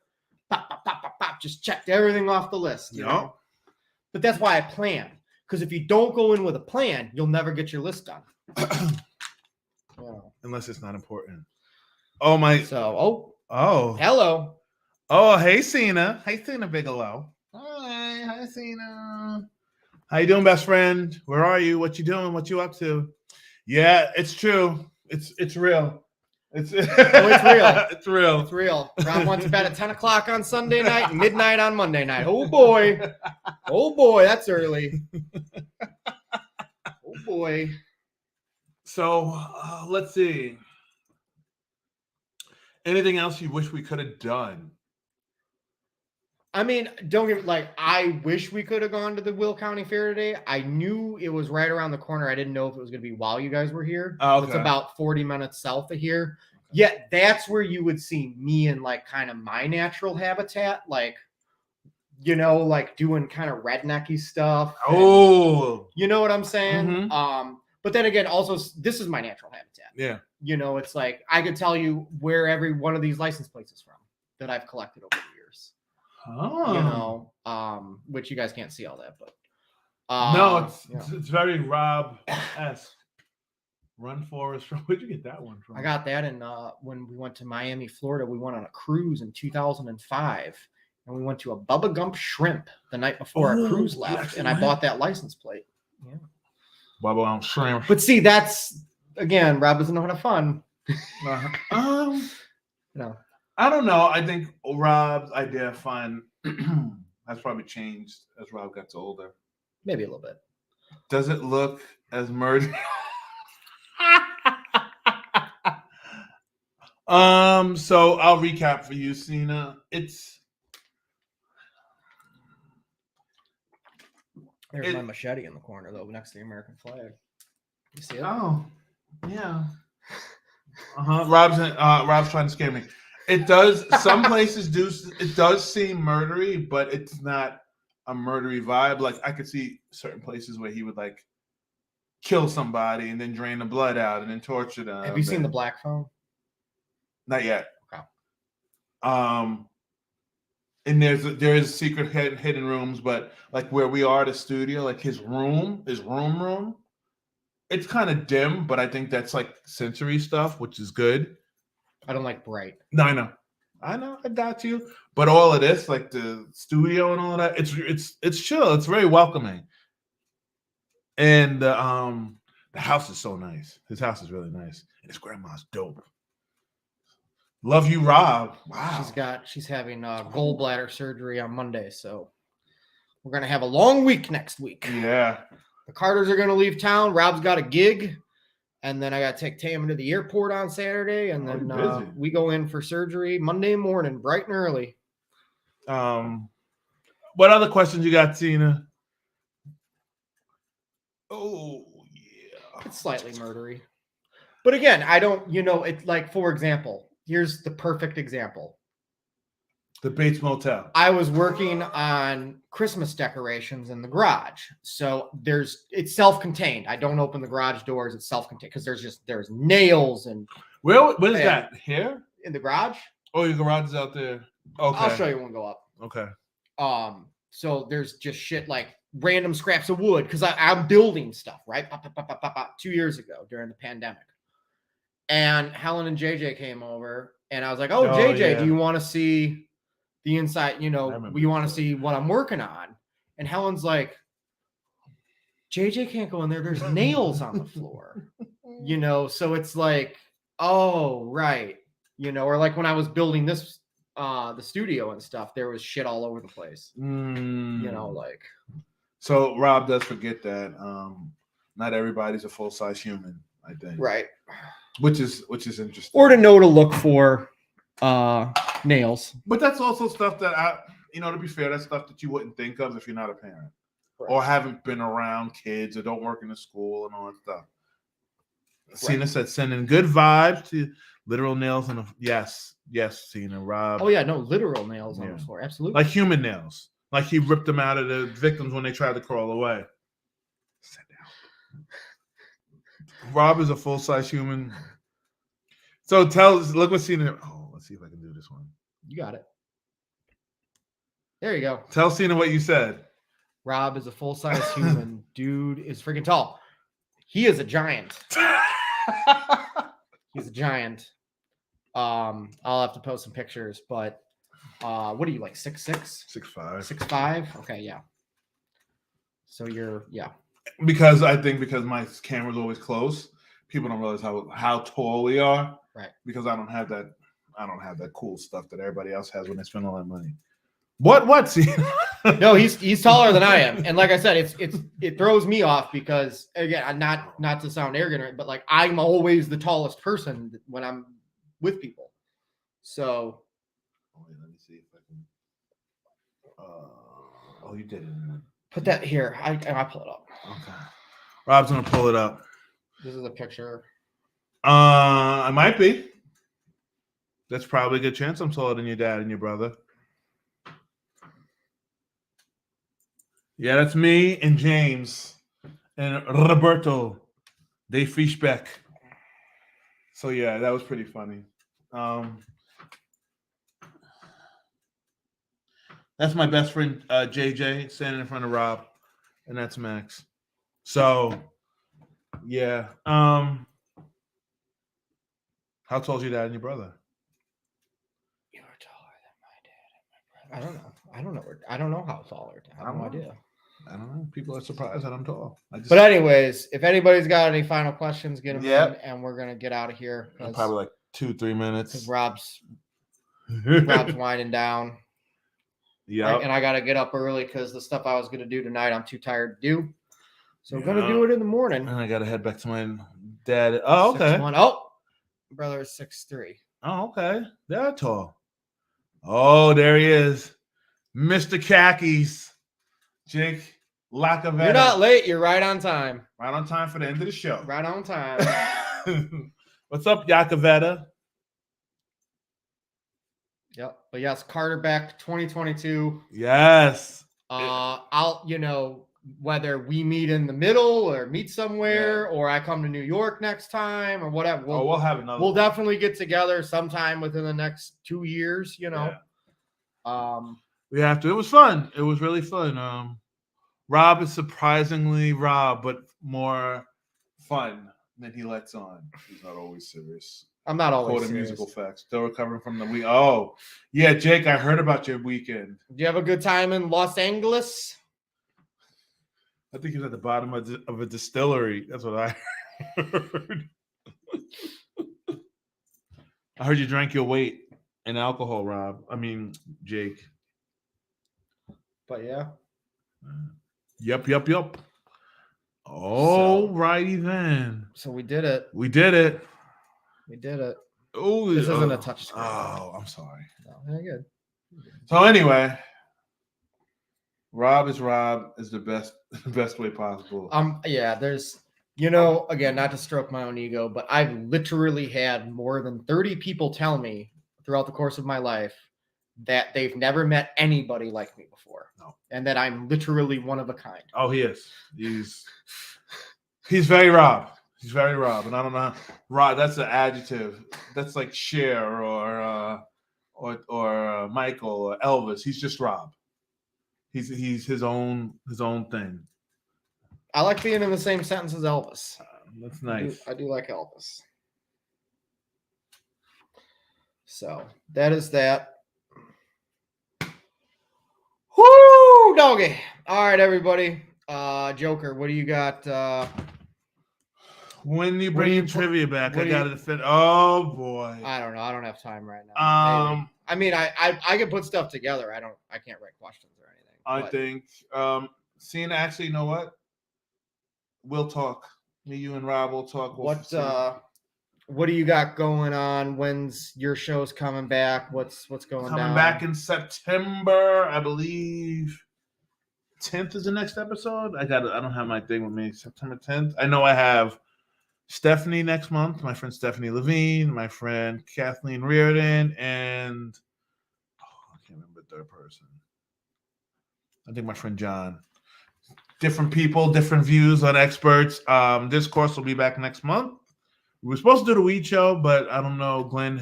[SPEAKER 1] bop, bop, bop, bop, bop. just checked everything off the list, you know? But that's why I plan. Because if you don't go in with a plan, you'll never get your list done.
[SPEAKER 2] Unless it's not important. Oh, my.
[SPEAKER 1] So,
[SPEAKER 2] oh.
[SPEAKER 1] Hello.
[SPEAKER 2] Oh, hey, Cena. Hey, Cena Bigelow. Hi, Cena. How you doing, best friend? Where are you? What you doing? What you up to? Yeah, it's true. It's real. It's real.
[SPEAKER 1] It's real. It's real. Rob went to bed at 10 o'clock on Sunday night, midnight on Monday night. Oh boy. Oh boy, that's early. Oh boy.
[SPEAKER 2] So let's see. Anything else you wish we could have done?
[SPEAKER 1] I mean, don't get I wish we could have gone to the Will County Fair today. I knew it was right around the corner. I didn't know if it was going to be while you guys were here.
[SPEAKER 2] Oh, okay.
[SPEAKER 1] It's about 40 minutes south of here. Yet that's where you would see me in like kind of my natural habitat, like, you know, like doing kind of rednecky stuff.
[SPEAKER 2] Oh,
[SPEAKER 1] you know what I'm saying?
[SPEAKER 2] Mm-hmm.
[SPEAKER 1] But then again, also this is my natural habitat.
[SPEAKER 2] Yeah.
[SPEAKER 1] You know, it's like I could tell you where every one of these license plates is from that I've collected over the years.
[SPEAKER 2] Oh.
[SPEAKER 1] You know, which you guys can't see all that, but
[SPEAKER 2] no, it's very Rob-esque. Run Forest. Where'd you get that one from?
[SPEAKER 1] I got that in when we went to Miami, Florida. We went on a cruise in 2005, and we went to a Bubba Gump Shrimp the night before our cruise left, and I bought that license plate. Yeah,
[SPEAKER 2] Bubba Gump Shrimp.
[SPEAKER 1] But see, that's again, Rob doesn't know how to fun.
[SPEAKER 2] No, I don't know. I think Rob's idea of fun has probably changed as Rob gets older.
[SPEAKER 1] Maybe a little bit.
[SPEAKER 2] Does it look as murder? So I'll recap for you, Cena.
[SPEAKER 1] There's my machete in the corner, though, next to the American flag. You see it?
[SPEAKER 2] Oh, yeah. Rob's trying to scare me. It does. Some places do. It does seem murdery, but it's not a murdery vibe. Like I could see certain places where he would like kill somebody and then drain the blood out and then torture them.
[SPEAKER 1] Have you seen the Black Phone? Not
[SPEAKER 2] yet. Okay. And there is secret hidden rooms, but like where we are, the studio, like his room, it's kind of dim, but I think that's like sensory stuff, which is good.
[SPEAKER 1] I don't like bright.
[SPEAKER 2] No, I know, I got you. But all of this, like the studio and all of that, it's chill. It's very welcoming. And the house is so nice. His house is really nice. And his grandma's dope. Love you, Rob. Wow.
[SPEAKER 1] She's having gallbladder surgery on Monday, so we're gonna have a long week next week.
[SPEAKER 2] Yeah.
[SPEAKER 1] The Carters are gonna leave town. Rob's got a gig, and then I gotta take Tam to the airport on Saturday, and then we go in for surgery Monday morning, bright and early.
[SPEAKER 2] What other questions you got, Tina? Oh yeah.
[SPEAKER 1] It's slightly murdery. But again, I don't, it's like, for example, here's the perfect example.
[SPEAKER 2] The Bates Motel.
[SPEAKER 1] I was working on Christmas decorations in the garage. So it's self-contained. I don't open the garage doors. It's self-contained because there's nails and.
[SPEAKER 2] What is that? Here?
[SPEAKER 1] In the garage?
[SPEAKER 2] Oh, your garage is out there. Okay.
[SPEAKER 1] I'll show you when we go up.
[SPEAKER 2] Okay.
[SPEAKER 1] So there's just shit like random scraps of wood because I'm building stuff, right? 2 years ago during the pandemic. And Helen and JJ came over, and I was like, JJ, do you want to see the inside? You want to see what I'm working on? And Helen's like, JJ can't go in there. There's nails on the floor. So it's like, oh, right. Or like when I was building this, the studio and stuff, there was shit all over the place.
[SPEAKER 2] So Rob does forget that not everybody's a full-size human, I think.
[SPEAKER 1] Right.
[SPEAKER 2] Which is interesting.
[SPEAKER 1] Or to know to look for nails.
[SPEAKER 2] But that's also stuff that to be fair, that's stuff that you wouldn't think of if you're not a parent. Right. Or haven't been around kids or don't work in a school and all that stuff. Right. Cena said sending good vibes to literal nails on the yes, Cena, Rob.
[SPEAKER 1] Oh yeah, no, literal nails on the floor. Absolutely.
[SPEAKER 2] Like human nails. Like he ripped them out of the victims when they tried to crawl away. Sit down. Rob is a full-size human. So look what Cena. Oh, let's see if I can do this one.
[SPEAKER 1] You got it. There you go.
[SPEAKER 2] Tell Cena what you said.
[SPEAKER 1] Rob is a full-size human. Dude is freaking tall. He is a giant. He's a giant. I'll have to post some pictures, but what are you, like 6'6"?
[SPEAKER 2] 6'5".
[SPEAKER 1] 6'5"? Okay, yeah. So you're
[SPEAKER 2] Because my camera's always close, people don't realize how tall we are.
[SPEAKER 1] Right. Because
[SPEAKER 2] I don't have that cool stuff that everybody else has when they spend all that money. What? See?
[SPEAKER 1] No, he's taller than I am. And like I said, it throws me off because, again, not to sound arrogant, but like I'm always the tallest person when I'm with people. So
[SPEAKER 2] let me see if I can. You did it.
[SPEAKER 1] Put that here. I pull it up.
[SPEAKER 2] Okay. Rob's gonna pull it up.
[SPEAKER 1] This is a picture.
[SPEAKER 2] I might be. That's probably a good chance I'm taller than your dad and your brother. Yeah, that's me and James and Roberto de Fishbeck. So yeah, that was pretty funny. That's my best friend JJ standing in front of Rob, and that's Max. So yeah. How tall is your dad and your brother?
[SPEAKER 1] You're taller than my dad and my brother. I don't know how tall they're. I have no idea.
[SPEAKER 2] I don't know. People are surprised that I'm tall.
[SPEAKER 1] But anyways, if anybody's got any final questions, get them in, and we're gonna get out of here.
[SPEAKER 2] Probably like 2-3 minutes.
[SPEAKER 1] Rob's winding down.
[SPEAKER 2] Yeah.
[SPEAKER 1] And I gotta get up early because the stuff I was gonna do tonight, I'm too tired to do. So we're gonna do it in the morning.
[SPEAKER 2] And I gotta head back to my dad. Oh, okay.
[SPEAKER 1] 6'1". Oh, brother is 6'3".
[SPEAKER 2] Oh, okay. They're tall. Oh, there he is, Mr. Khakis, Jake Lacavetta.
[SPEAKER 1] You're not late. You're right on time.
[SPEAKER 2] Right on time for the end of the show.
[SPEAKER 1] Right on time.
[SPEAKER 2] What's up, Yakavetta?
[SPEAKER 1] Yep. But yes, CarterBeck 2022.
[SPEAKER 2] Yes.
[SPEAKER 1] I'll, whether we meet in the middle or meet somewhere, or I come to New York next time or whatever.
[SPEAKER 2] We'll have another.
[SPEAKER 1] We'll definitely get together sometime within the next 2 years.
[SPEAKER 2] Yeah. We have to. It was fun. It was really fun. Rob is surprisingly Rob, but more fun than he lets on. He's not always serious.
[SPEAKER 1] I'm not always
[SPEAKER 2] serious. Musical facts. Still recovering from the week. Oh, yeah, Jake, I heard about your weekend.
[SPEAKER 1] Did you have a good time in Los Angeles?
[SPEAKER 2] I think he was at the bottom of a distillery. That's what I heard. I heard you drank your weight in alcohol, Rob. I mean, Jake.
[SPEAKER 1] But yeah.
[SPEAKER 2] Yup. All righty then.
[SPEAKER 1] So we did it.
[SPEAKER 2] We did it.
[SPEAKER 1] Oh, this isn't a touch screen.
[SPEAKER 2] Oh, I'm sorry.
[SPEAKER 1] No, very good.
[SPEAKER 2] So anyway, Rob is the best way possible.
[SPEAKER 1] Yeah, there's, again, not to stroke my own ego, but I've literally had more than 30 people tell me throughout the course of my life that they've never met anybody like me before.
[SPEAKER 2] No.
[SPEAKER 1] And that I'm literally one of a kind.
[SPEAKER 2] Oh, he is. He's very Rob. He's very Rob. And I don't know. Rob, that's an adjective. That's like Cher or Michael or Elvis. He's just Rob. He's his own thing.
[SPEAKER 1] I like being in the same sentence as Elvis.
[SPEAKER 2] That's nice.
[SPEAKER 1] I do like Elvis. So that is that. Woo, doggy. All right, everybody. Joker, what do you got?
[SPEAKER 2] When you bring trivia back, I got to defend. Oh boy.
[SPEAKER 1] I don't know. I don't have time right now. Maybe. I mean, I can put stuff together. I can't write questions or anything.
[SPEAKER 2] I think Cena, actually, you know what? We'll talk. Me, you, and Rob will talk.
[SPEAKER 1] What do you got going on? When's your show's coming back? What's going on?
[SPEAKER 2] Coming back in September, I believe. 10th is the next episode. I don't have my thing with me. September 10th. I know I have Stephanie next month. My friend Stephanie Levine, my friend Kathleen Reardon, and I can't remember the third person. I think my friend John. Different people, different views on experts. This course will be back next month. We were supposed to do the weed show, but I don't know. Glenn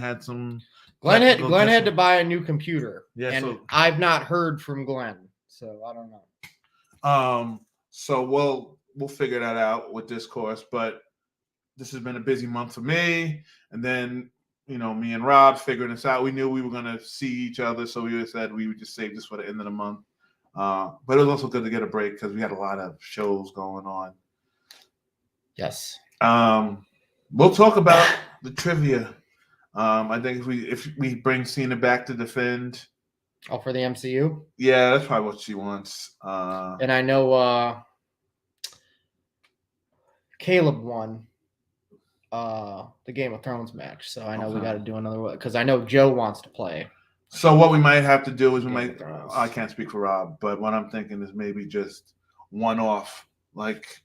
[SPEAKER 1] Glenn had to buy a new computer.
[SPEAKER 2] Yeah,
[SPEAKER 1] and
[SPEAKER 2] so
[SPEAKER 1] I've not heard from Glenn, so I don't know.
[SPEAKER 2] So we'll figure that out with this course, but this has been a busy month for me. And then, me and Rob figuring this out. We knew we were gonna see each other, so we said we would just save this for the end of the month. But it was also good to get a break because we had a lot of shows going on.
[SPEAKER 1] Yes.
[SPEAKER 2] We'll talk about the trivia. I think if we bring Cena back to defend.
[SPEAKER 1] Oh, for the MCU?
[SPEAKER 2] Yeah, that's probably what she wants.
[SPEAKER 1] And I know Caleb won the Game of Thrones match, so I know we got to do another one because I know Joe wants to play.
[SPEAKER 2] So what we might have to do is I can't speak for Rob, but what I'm thinking is maybe just one off, like,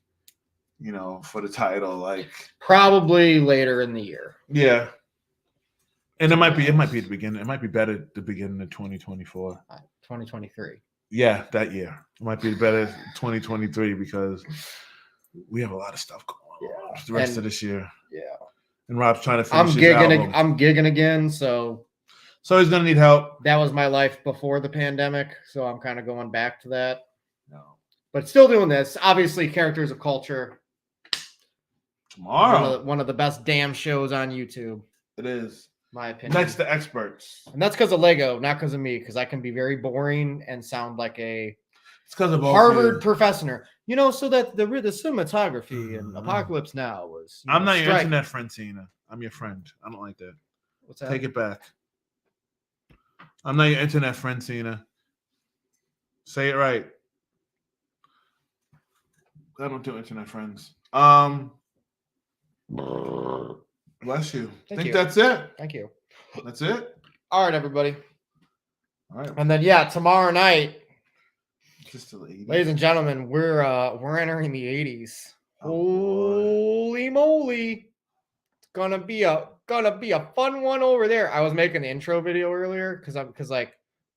[SPEAKER 2] for the title, like
[SPEAKER 1] probably later in the year.
[SPEAKER 2] Yeah. And it might be at the beginning. It might be better at the beginning of 2024.
[SPEAKER 1] 2023.
[SPEAKER 2] Yeah, that year. It might be better 2023 because we have a lot of stuff going on the rest of this year.
[SPEAKER 1] Yeah.
[SPEAKER 2] And Rob's trying to finish his album.
[SPEAKER 1] I'm gigging again, so
[SPEAKER 2] he's gonna need help.
[SPEAKER 1] That was my life before the pandemic, so I'm kind of going back to that.
[SPEAKER 2] No.
[SPEAKER 1] But still doing this. Obviously, Characters of Culture.
[SPEAKER 2] Tomorrow.
[SPEAKER 1] One of the best damn shows on YouTube.
[SPEAKER 2] It is.
[SPEAKER 1] My opinion.
[SPEAKER 2] Next to Experts.
[SPEAKER 1] And that's because of Lego, not because of me, because I can be very boring and sound like a
[SPEAKER 2] Harvard
[SPEAKER 1] professor. So that the cinematography in Apocalypse Now was.
[SPEAKER 2] I'm not your internet friend, Cena. I'm your friend. I don't like that.
[SPEAKER 1] What's that?
[SPEAKER 2] Take it back. I'm not your internet friend, Cena. Say it right. I don't do internet friends. Bless you.
[SPEAKER 1] Thank you.
[SPEAKER 2] That's it.
[SPEAKER 1] Thank you.
[SPEAKER 2] That's it.
[SPEAKER 1] All right, everybody.
[SPEAKER 2] All right.
[SPEAKER 1] And then tomorrow night,
[SPEAKER 2] just the 80s.
[SPEAKER 1] Ladies and gentlemen, we're entering the 80s. Holy moly! It's gonna be a fun one over there. I was making an intro video earlier because I'm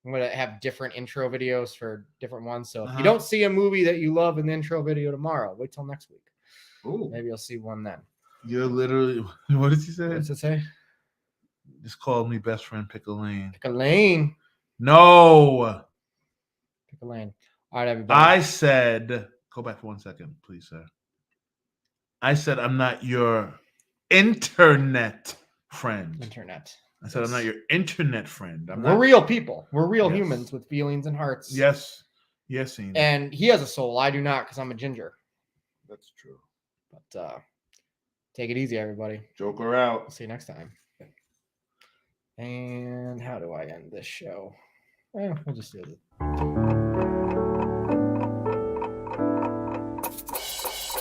[SPEAKER 1] gonna have different intro videos for different ones. So if you don't see a movie that you love in the intro video tomorrow, wait till next week.
[SPEAKER 2] Ooh.
[SPEAKER 1] Maybe you'll see one then.
[SPEAKER 2] You're literally. What did he say?
[SPEAKER 1] What's it say?
[SPEAKER 2] Just called me best friend. Pick a lane.
[SPEAKER 1] Pick a lane.
[SPEAKER 2] No.
[SPEAKER 1] Pick a lane. All right, everybody.
[SPEAKER 2] I said, go back for 1 second, please, sir. I said I'm not your internet friend. I said I'm not your internet friend.
[SPEAKER 1] We're real people. We're real humans with feelings and hearts.
[SPEAKER 2] Yes. Yes, Ian.
[SPEAKER 1] And he has a soul. I do not because I'm a ginger.
[SPEAKER 2] That's true.
[SPEAKER 1] But take it easy, everybody.
[SPEAKER 2] Joker out.
[SPEAKER 1] We'll see you next time. And how do I end this show? Well, we'll just do it.